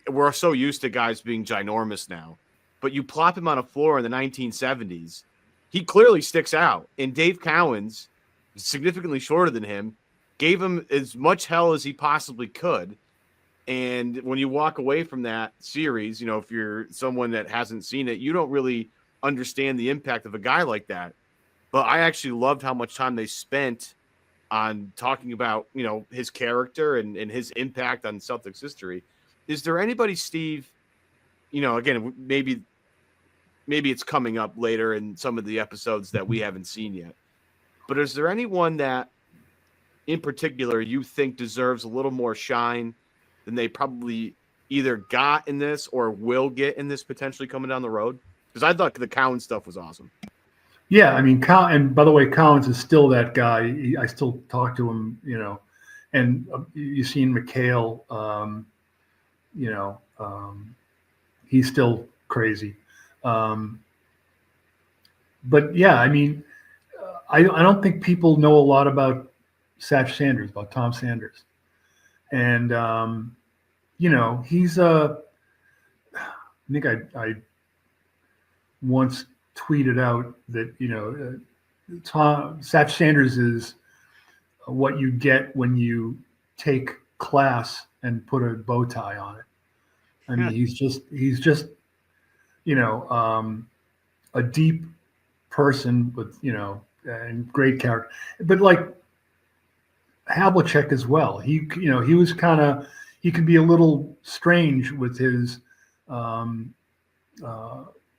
we're so used to guys being ginormous now, but you plop him on a floor in the 1970s, he clearly sticks out. And Dave Cowens, significantly shorter than him, gave him as much hell as he possibly could. And when you walk away from that series, if you're someone that hasn't seen it, you don't really understand the impact of a guy like that. But I actually loved how much time they spent on talking about, his character and his impact on Celtics history. Is there anybody, Steve, again, maybe it's coming up later in some of the episodes that we haven't seen yet, but is there anyone that in particular you think deserves a little more shine than they probably either got in this or will get in this potentially coming down the road? Because I thought the Cowan stuff was awesome. Yeah, I mean, and by the way, Collins is still that guy. I still talk to him, and you've seen McHale, he's still crazy. But yeah, I mean, I don't think people know a lot about Satch Sanders, about Tom Sanders. And, he's I think I once tweeted out that Satch Sanders is what you get when you take class and put a bow tie on it. I mean, he's just a deep person with and great character, but like Havlicek as well. He was he could be a little strange with his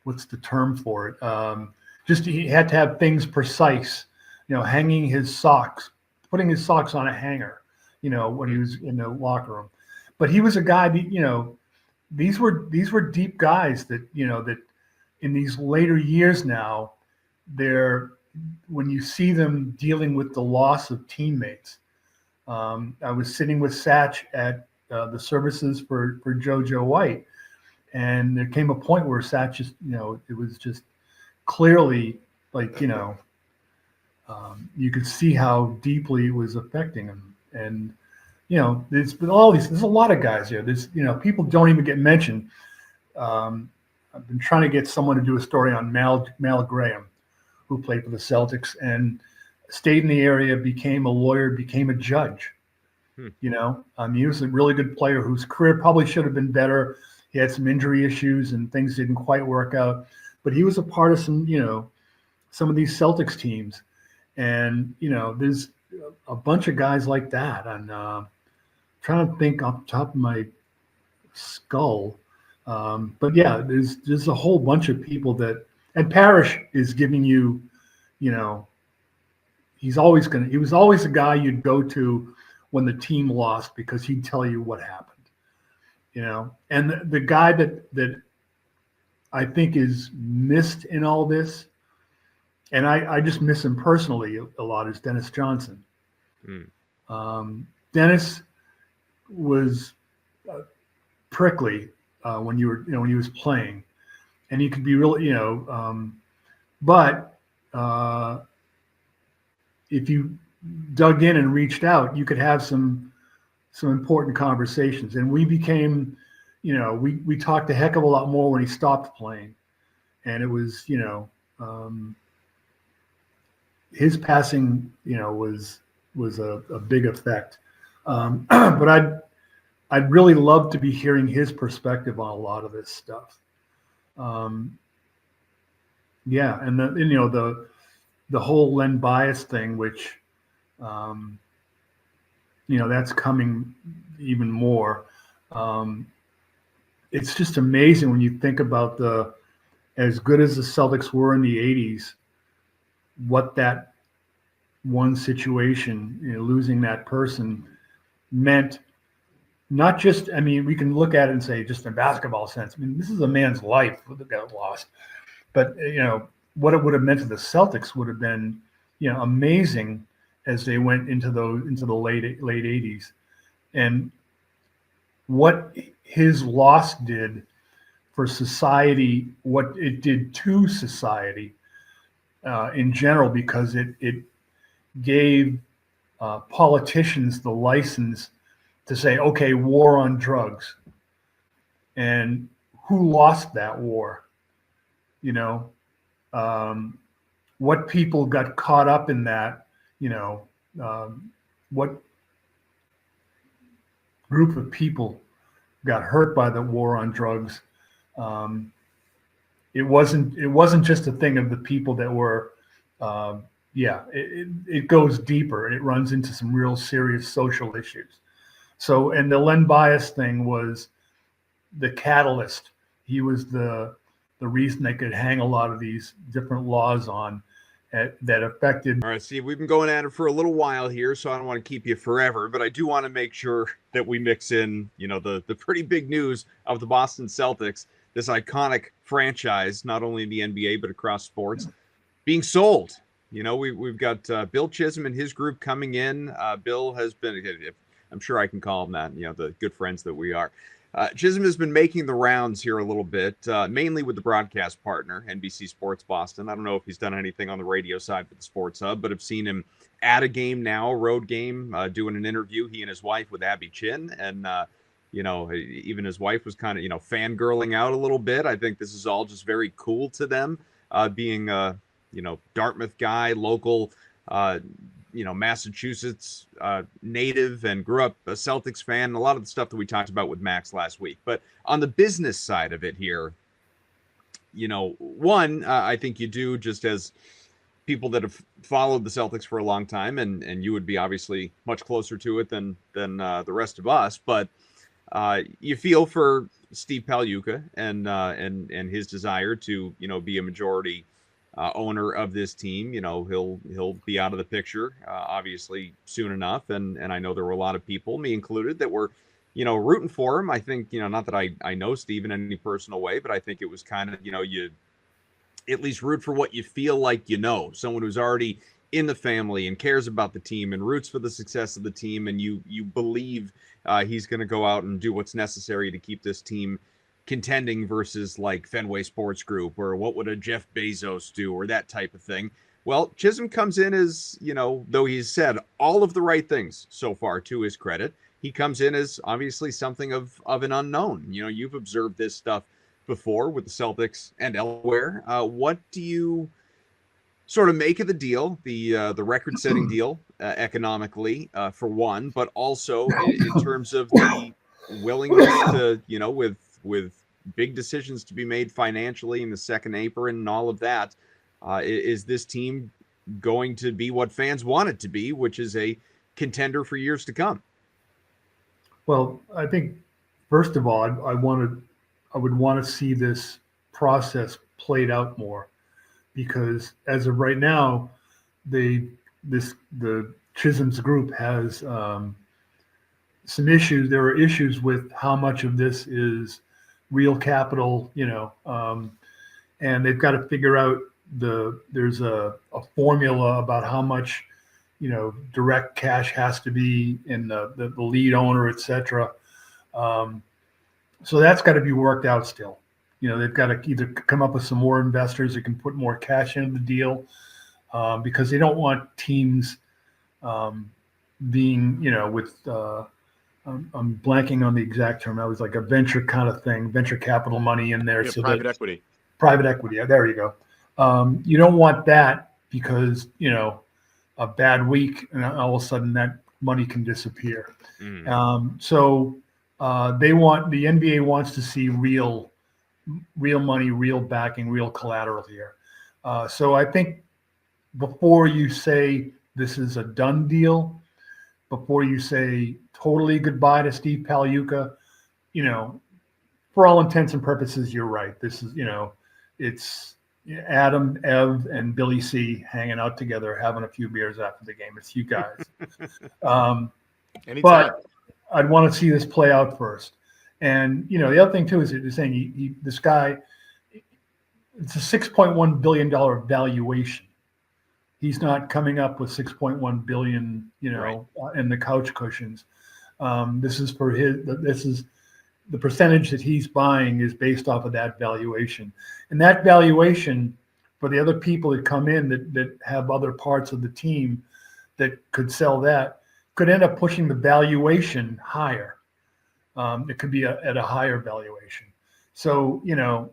what's the term for it? Just he had to have things precise, hanging his socks, putting his socks on a hanger, when he was in the locker room. But he was a guy that, these were deep guys that, that in these later years now, when you see them dealing with the loss of teammates. I was sitting with Satch at the services for JoJo White. And there came a point where Satch just, it was just clearly like, you could see how deeply it was affecting him. And, there's been there's a lot of guys here. There's, people don't even get mentioned. I've been trying to get someone to do a story on Mal Graham, who played for the Celtics and stayed in the area, became a lawyer, became a judge. He was a really good player whose career probably should have been better. He had some injury issues and things didn't quite work out, but he was a part of some of these Celtics teams. And, there's a bunch of guys like that. And trying to think off the top of my skull. But yeah, there's a whole bunch of people and Parrish is giving you, he was always a guy you'd go to when the team lost because he'd tell you what happened. And the guy that I think is missed in all this, and I just miss him personally a lot, is Dennis Johnson. Dennis was prickly when he was playing, and he could be really, but if you dug in and reached out, you could have some important conversations. And we became, we talked a heck of a lot more when he stopped playing, and it was, his passing, was a big effect. But I'd really love to be hearing his perspective on a lot of this stuff. Yeah, and the whole Len Bias thing, which that's coming even more. It's just amazing when you think about as good as the Celtics were in the 80s, what that one situation, losing that person meant. Not just, we can look at it and say just in basketball sense. This is a man's life that got lost. But, what it would have meant to the Celtics would have been, amazing as they went into the late 80s. And what his loss did for society, what it did to society in general, because it gave politicians the license to say, okay, war on drugs. And who lost that war? What people got caught up in that, what group of people got hurt by the war on drugs. It wasn't just a thing of the people that were, it goes deeper. It runs into some real serious social issues. So, and the Len Bias thing was the catalyst. He was the reason they could hang a lot of these different laws on that affected. All right, Steve, we've been going at it for a little while here, so I don't want to keep you forever, but I do want to make sure that we mix in, the pretty big news of the Boston Celtics, this iconic franchise, not only in the NBA, but across sports, being sold. We've got Bill Chisholm and his group coming in. Bill has been, I'm sure I can call him that, the good friends that we are. Chisholm has been making the rounds here a little bit, mainly with the broadcast partner, NBC Sports Boston. I don't know if he's done anything on the radio side with the Sports Hub, but I've seen him at a game now, a road game, doing an interview, he and his wife, with Abby Chin. And, even his wife was kind of, fangirling out a little bit. I think this is all just very cool to them, being, Dartmouth guy, local, Massachusetts native, and grew up a Celtics fan. A lot of the stuff that we talked about with Max last week. But on the business side of it here, I think you do, just as people that have followed the Celtics for a long time, and you would be obviously much closer to it than the rest of us. But you feel for Steve Pagliuca and his desire to be a majority owner of this team. He'll be out of the picture obviously soon enough, and I know there were a lot of people, me included, that were rooting for him. I think not that I know Steve in any personal way, but I think it was kind of you at least root for what you feel like someone who's already in the family and cares about the team and roots for the success of the team, and you believe he's going to go out and do what's necessary to keep this team contending versus like Fenway Sports Group, or what would a Jeff Bezos do, or that type of thing. Well, Chisholm comes in as, though he's said all of the right things so far, to his credit, he comes in as obviously something of an unknown. You've observed this stuff before with the Celtics and elsewhere. What do you sort of make of the deal, the record-setting deal economically, for one, but also in terms of the willingness to, with big decisions to be made financially in the second apron and all of that, is this team going to be what fans want it to be, which is a contender for years to come? Well, I think first of all, I would want to see this process played out more, because as of right now, the Chisholm's group has some issues. There are issues with how much of this is real capital, and they've got to figure out there's a formula about how much, direct cash has to be in the lead owner, et cetera. So that's got to be worked out still. They've got to either come up with some more investors that can put more cash into the deal, because they don't want teams being, with I'm blanking on the exact term. That was like a venture kind of thing, venture capital money in there. Yeah, so private equity. Private equity. Yeah, there you go. You don't want that because, a bad week and all of a sudden that money can disappear. So the NBA wants to see real money, real backing, real collateral here. So I think before you say this is a done deal, before you say totally goodbye to Steve Pagliuca, for all intents and purposes, you're right. This is, it's Adam, Ev, and Billy C hanging out together, having a few beers after the game. It's you guys. But I'd want to see this play out first. And, the other thing, too, is they're saying this guy, it's a $6.1 billion valuation. He's not coming up with $6.1 billion, in the couch cushions. This is the percentage that he's buying is based off of that valuation. And that valuation for the other people that come in that have other parts of the team that could sell that could end up pushing the valuation higher. It could be at a higher valuation. So,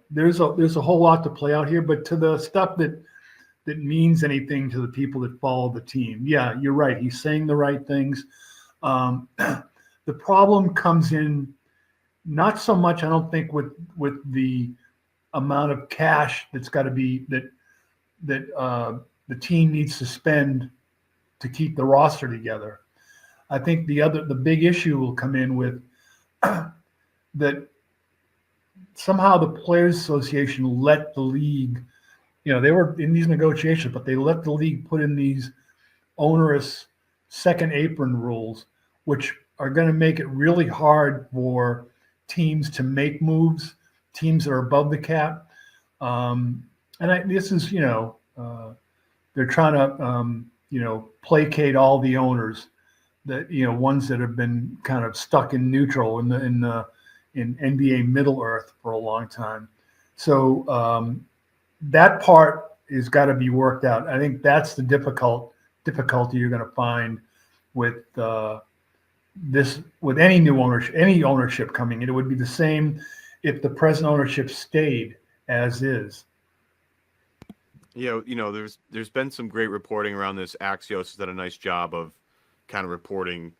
there's a whole lot to play out here, but to the stuff that means anything to the people that follow the team. Yeah, you're right. He's saying the right things. The problem comes in not so much, I don't think, with the amount of cash that's got to be that the team needs to spend to keep the roster together. I think the big issue will come in with that somehow the Players Association let the league, they were in these negotiations, but they let the league put in these onerous second apron rules, which are going to make it really hard for teams to make moves, teams that are above the cap. This is, they're trying to, placate all the owners that, ones that have been kind of stuck in neutral in NBA Middle Earth for a long time. So that part has got to be worked out. I think that's the difficulty you're going to find with with any new ownership coming in. It would be the same if the present ownership stayed as is. There's been some great reporting around this. Axios has done a nice job of kind of reporting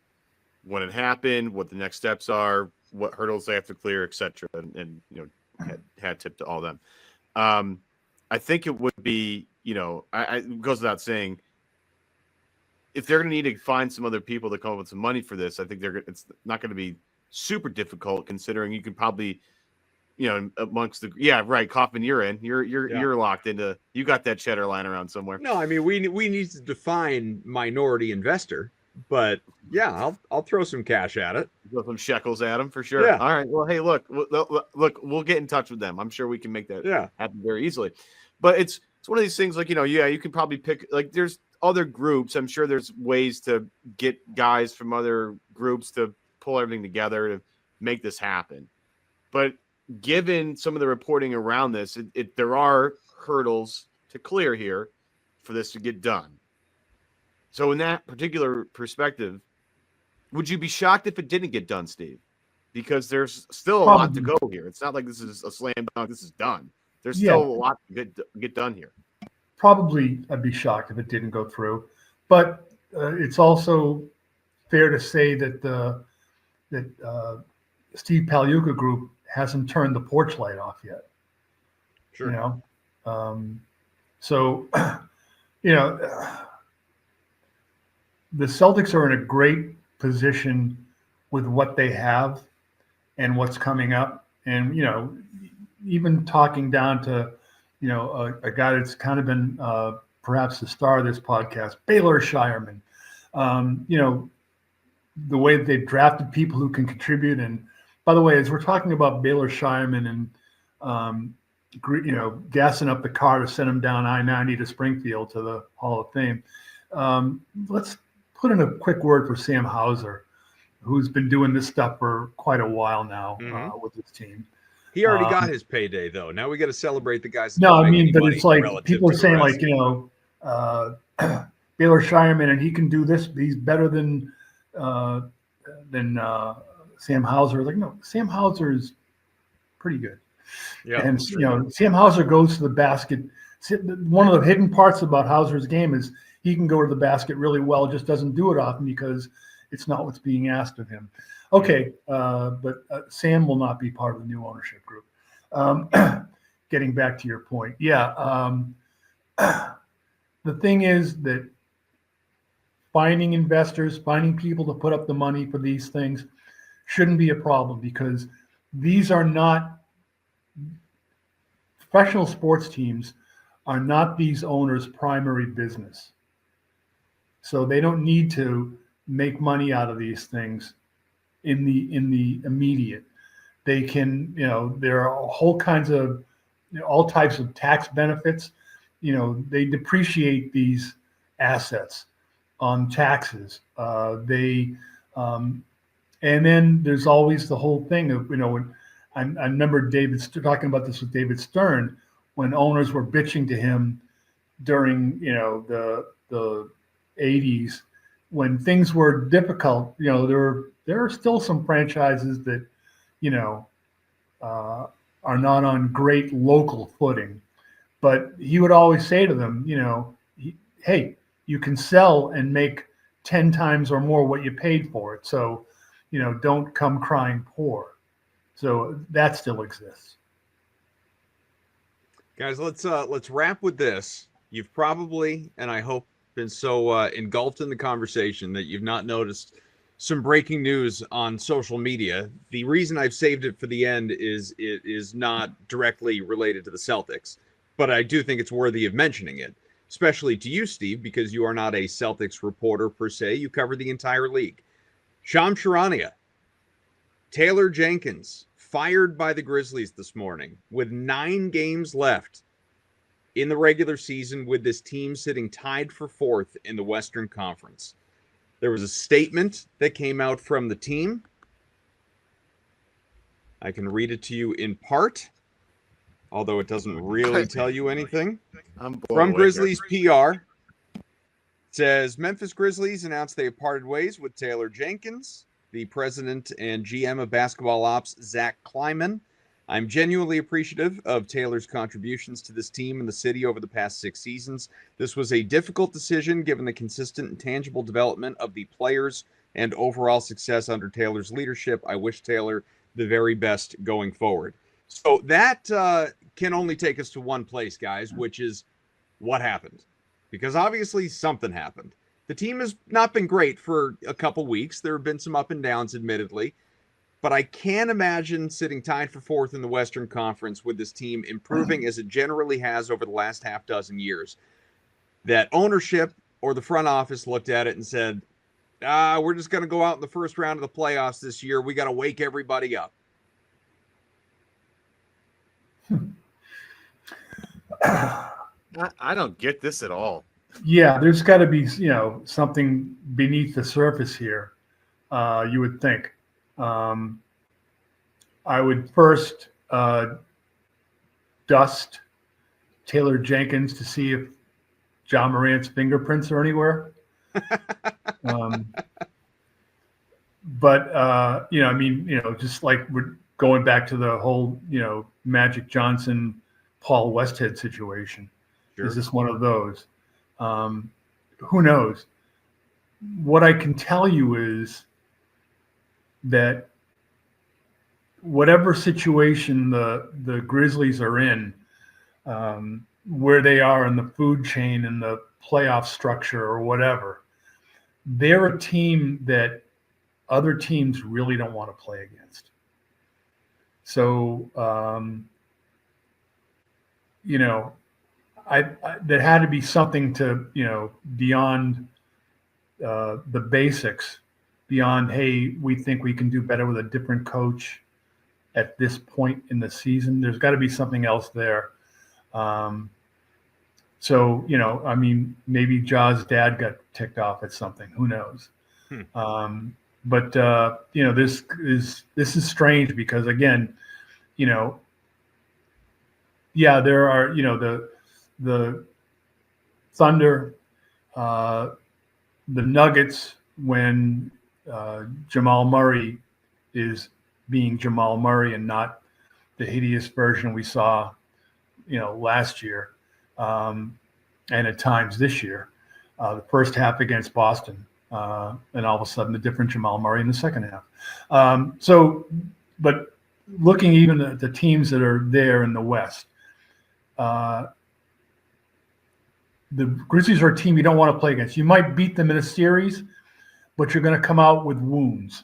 when it happened, what the next steps are, what hurdles they have to clear, etc. And hat tip to all of them. I think it would be, it goes without saying, if they're going to need to find some other people to come up with some money for this, I think it's not going to be super difficult, considering you can probably, amongst Kaufman, you're in, you're locked into, you got that cheddar lying around somewhere. No, I mean, we need to define minority investor, but yeah, I'll throw some cash at it. Throw some shekels at them for sure. Yeah. All right. Well, hey, look, we'll get in touch with them. I'm sure we can make that happen very easily. But it's one of these things, like, you can probably pick, like, there's other groups. I'm sure there's ways to get guys from other groups to pull everything together to make this happen. But given some of the reporting around this, there are hurdles to clear here for this to get done. So in that particular perspective, would you be shocked if it didn't get done, Steve? Because there's still a lot to go here. It's not like this is a slam dunk. This is done. There's still a lot to get done here. Probably I'd be shocked if it didn't go through. But it's also fair to say that Steve Pagliuca Group hasn't turned the porch light off yet. Sure. So, the Celtics are in a great position with what they have and what's coming up. And, even talking down to, a guy that's kind of been perhaps the star of this podcast, Baylor Shireman. The way that they've drafted people who can contribute. And by the way, as we're talking about Baylor Shireman and, gassing up the car to send him down I-90 to Springfield to the Hall of Fame, let's put in a quick word for Sam Hauser, who's been doing this stuff for quite a while now with his team. He already got his payday, though. Now we got to celebrate the guys that No, don't I make mean, any but money it's like relative people to are the saying, rest. like, Baylor Shireman, and he can do this. He's better than Sam Hauser. Like, no, Sam Hauser is pretty good. Yeah, And sure. Sam Hauser goes to the basket. One of the hidden parts about Hauser's game is he can go to the basket really well, just doesn't do it often because it's not what's being asked of him. Okay, but Sam will not be part of the new ownership group. Getting back to your point, the thing is that finding investors, finding people to put up the money for these things shouldn't be a problem, because these are not professional sports teams are not these owners' primary business. So they don't need to make money out of these things in the immediate. They can, there are all kinds of, all types of tax benefits. They depreciate these assets on taxes. And then there's always the whole thing of, when I remember talking about this with David Stern, when owners were bitching to him during, the 80s, when things were difficult. There are still some franchises that, are not on great local footing, but he would always say to them, hey, you can sell and make 10 times or more what you paid for it. So, don't come crying poor. So that still exists. Guys, let's wrap with this. You've probably, and I hope, been so engulfed in the conversation that you've not noticed some breaking news on social media. The reason I've saved it for the end is it is not directly related to the Celtics, but I do think it's worthy of mentioning it, especially to you, Steve, because you are not a Celtics reporter per se. You cover the entire league. Shams Charania, Taylor Jenkins, fired by the Grizzlies this morning with 9 games left in the regular season, with this team sitting tied for 4th in the Western Conference. There was a statement that came out from the team. I can read it to you in part, although it doesn't really tell you anything. From Grizzlies PR, it says, Memphis Grizzlies announced they have parted ways with Taylor Jenkins, the president and GM of basketball ops, Zach Kleiman. I'm genuinely appreciative of Taylor's contributions to this team and the city over the past 6 seasons. This was a difficult decision given the consistent and tangible development of the players and overall success under Taylor's leadership. I wish Taylor the very best going forward. So that can only take us to one place, guys, which is what happened. Because obviously something happened. The team has not been great for a couple weeks. There have been some up and downs, admittedly. But I can't imagine sitting tied for 4th in the Western Conference with this team improving as it generally has over the last half dozen years. That ownership or the front office looked at it and said, we're just going to go out in the first round of the playoffs this year. We got to wake everybody up. I don't get this at all. Yeah, there's got to be, something beneath the surface here, you would think. I would first dust Taylor Jenkins to see if John Morant's fingerprints are anywhere. But just like we're going back to the whole, Magic Johnson, Paul Westhead situation. Sure. Is this one of those? Who knows? What I can tell you is that whatever situation the Grizzlies are in, where they are in the food chain and the playoff structure or whatever, they're a team that other teams really don't want to play against. So, there had to be something to, beyond the basics, beyond, hey, we think we can do better with a different coach at this point in the season. There's got to be something else there. So, I mean, maybe Ja's dad got ticked off at something. Who knows? But this is strange because, again, there are, the Thunder, the Nuggets, when Jamal Murray is being Jamal Murray and not the hideous version we saw, last year, and at times this year. The first half against Boston, and all of a sudden the different Jamal Murray in the second half. But looking even at the teams that are there in the West, the Grizzlies are a team you don't want to play against. You might beat them in a series, but you're going to come out with wounds.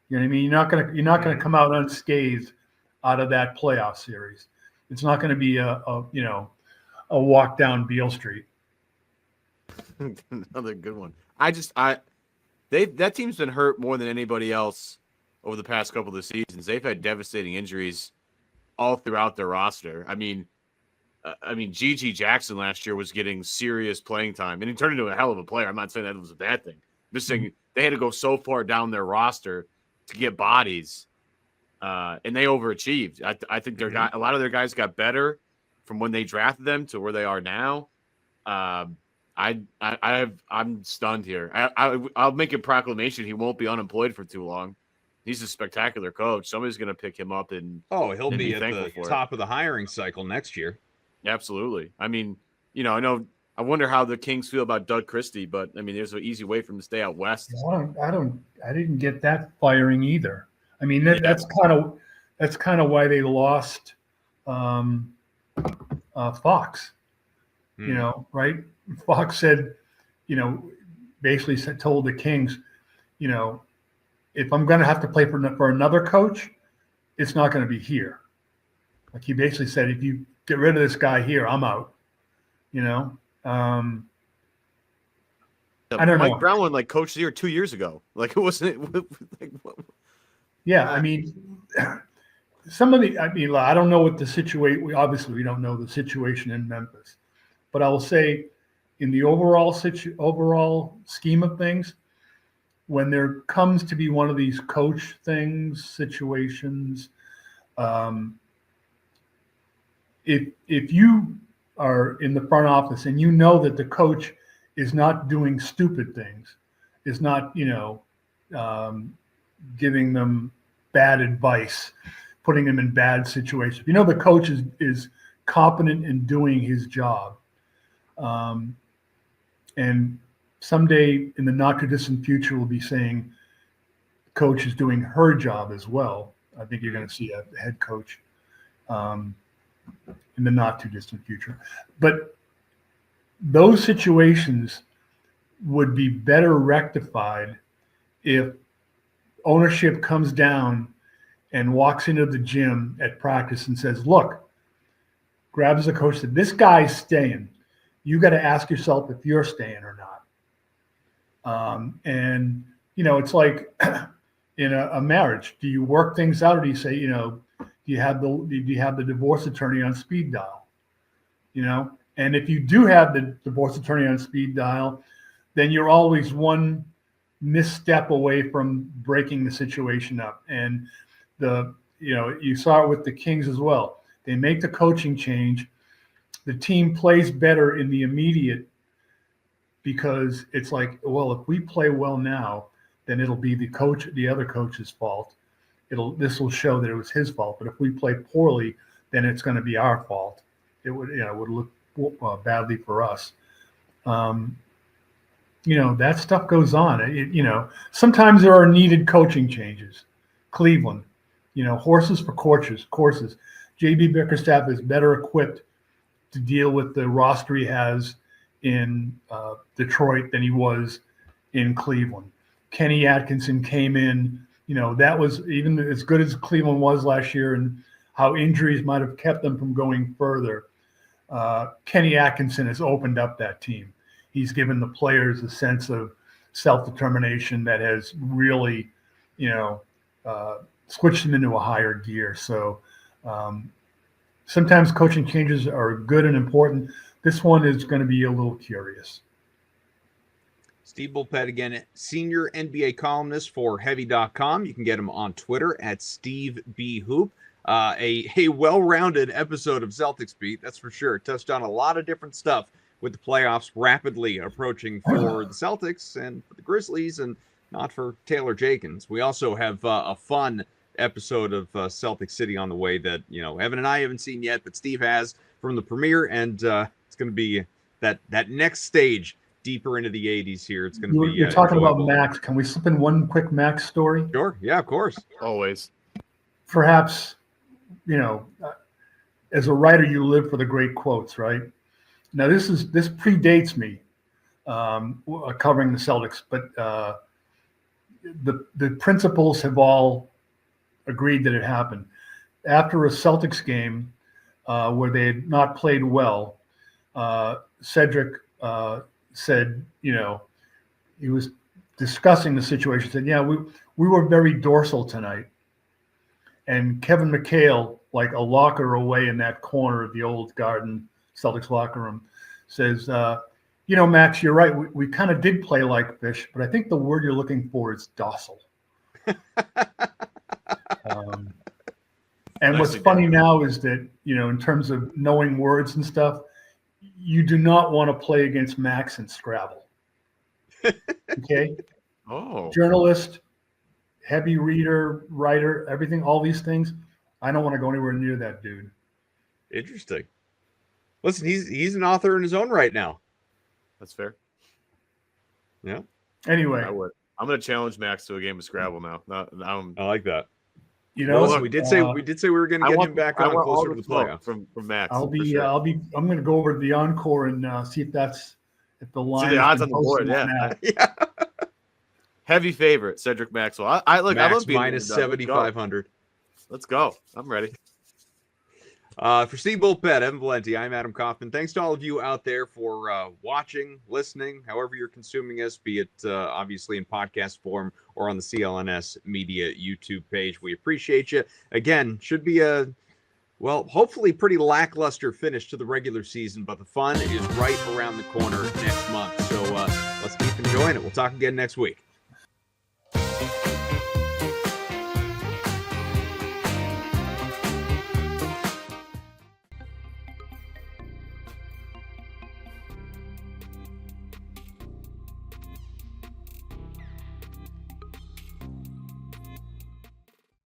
You know what I mean? You're not going to come out unscathed out of that playoff series. It's not going to be a walk down Beale Street. Another good one. That team's been hurt more than anybody else over the past couple of seasons. They've had devastating injuries all throughout their roster. I mean, G.G. Jackson last year was getting serious playing time, and he turned into a hell of a player. I'm not saying that was a bad thing. I'm just saying they had to go so far down their roster to get bodies, and they overachieved. I think a lot of their guys got better from when they drafted them to where they are now. I'm stunned here. I'll make a proclamation. He won't be unemployed for too long. He's a spectacular coach. Somebody's going to pick him up and he'll be at the top of the hiring cycle next year. Absolutely. I mean, I wonder how the Kings feel about Doug Christie, but I mean, there's an easy way for him to stay out west. I didn't get that firing either. I mean, that's kind of why they lost Fox. Right? Fox said, basically told the Kings, if I'm going to have to play for another coach, it's not going to be here. Like he basically said, if you get rid of this guy here, I'm out. I don't know. Mike Brown won coach of the year 2 years ago. It wasn't. Yeah, I mean, I don't know what the situation. Obviously, we don't know the situation in Memphis, but I will say, in the overall scheme of things, when there comes to be one of these coach situations, if you are in the front office and you know that the coach is not doing stupid things, is not giving them bad advice, putting them in bad situations. If you know the coach is competent in doing his job, and someday in the not too distant future, we'll be saying coach is doing her job as well. I think you're going to see a head coach in the not too distant future. But those situations would be better rectified if ownership comes down and walks into the gym at practice and says, look, grabs the coach, said, this guy's staying. You got to ask yourself if you're staying or not. And, it's like in a marriage, do you work things out or do you say, do you have the divorce attorney on speed dial? And if you do have the divorce attorney on speed dial, then you're always one misstep away from breaking the situation up. And you saw it with the Kings as well. They make the coaching change. The team plays better in the immediate because it's like, well, if we play well now, then it'll be the other coach's fault. This will show that it was his fault. But if we play poorly, then it's going to be our fault. It would look badly for us. That stuff goes on. Sometimes there are needed coaching changes. Cleveland, horses for courses. JB Bickerstaff is better equipped to deal with the roster he has in Detroit than he was in Cleveland. Kenny Atkinson came in, that was even as good as Cleveland was last year and how injuries might have kept them from going further. Kenny Atkinson has opened up that team. He's given the players a sense of self-determination that has really, switched them into a higher gear. So sometimes coaching changes are good and important. This one is going to be a little curious. Steve Bulpett, again, senior NBA columnist for Heavy.com. You can get him on Twitter at Steve B. Hoop. A well-rounded episode of Celtics Beat, that's for sure. Touched on a lot of different stuff with the playoffs rapidly approaching for the Celtics and for the Grizzlies, and not for Taylor Jenkins. We also have a fun episode of Celtics City on the way that, Evan and I haven't seen yet, but Steve has from the premiere, and it's going to be that next stage deeper into the 80s here. It's going to be. You're talking about Max. Can we slip in one quick Max story? Sure. Yeah, of course. Always. Perhaps, as a writer, you live for the great quotes, right? Now, this predates me covering the Celtics, but the principals have all agreed that it happened. After a Celtics game where they had not played well, Cedric said, he was discussing the situation, said, yeah, we were very dorsal tonight. And Kevin McHale, like a locker away in that corner of the old Garden Celtics locker room, says, Max, you're right. We kind of did play like fish, but I think the word you're looking for is docile. And what's funny now is that, in terms of knowing words and stuff, you do not want to play against Max in Scrabble. Okay? Oh. Journalist, heavy reader, writer, everything, all these things. I don't want to go anywhere near that dude. Interesting. Listen, he's an author in his own right now. That's fair. Yeah. Anyway. I'm going to challenge Max to a game of Scrabble now. I like that. Well, we did say we were going to get him back on closer to the playoffs from Max. I'm going to go over to the encore and see if the line. See the odds on the board. Yeah. Heavy favorite, Cedric Maxwell. I love being minus 7,500. Let's go. I'm ready. For Steve Bulpett, Evan Valenti, I'm Adam Kaufman. Thanks to all of you out there for watching, listening, however you're consuming us, be it obviously in podcast form or on the CLNS Media YouTube page. We appreciate you. Again, should be hopefully pretty lackluster finish to the regular season, but the fun is right around the corner next month. So let's keep enjoying it. We'll talk again next week.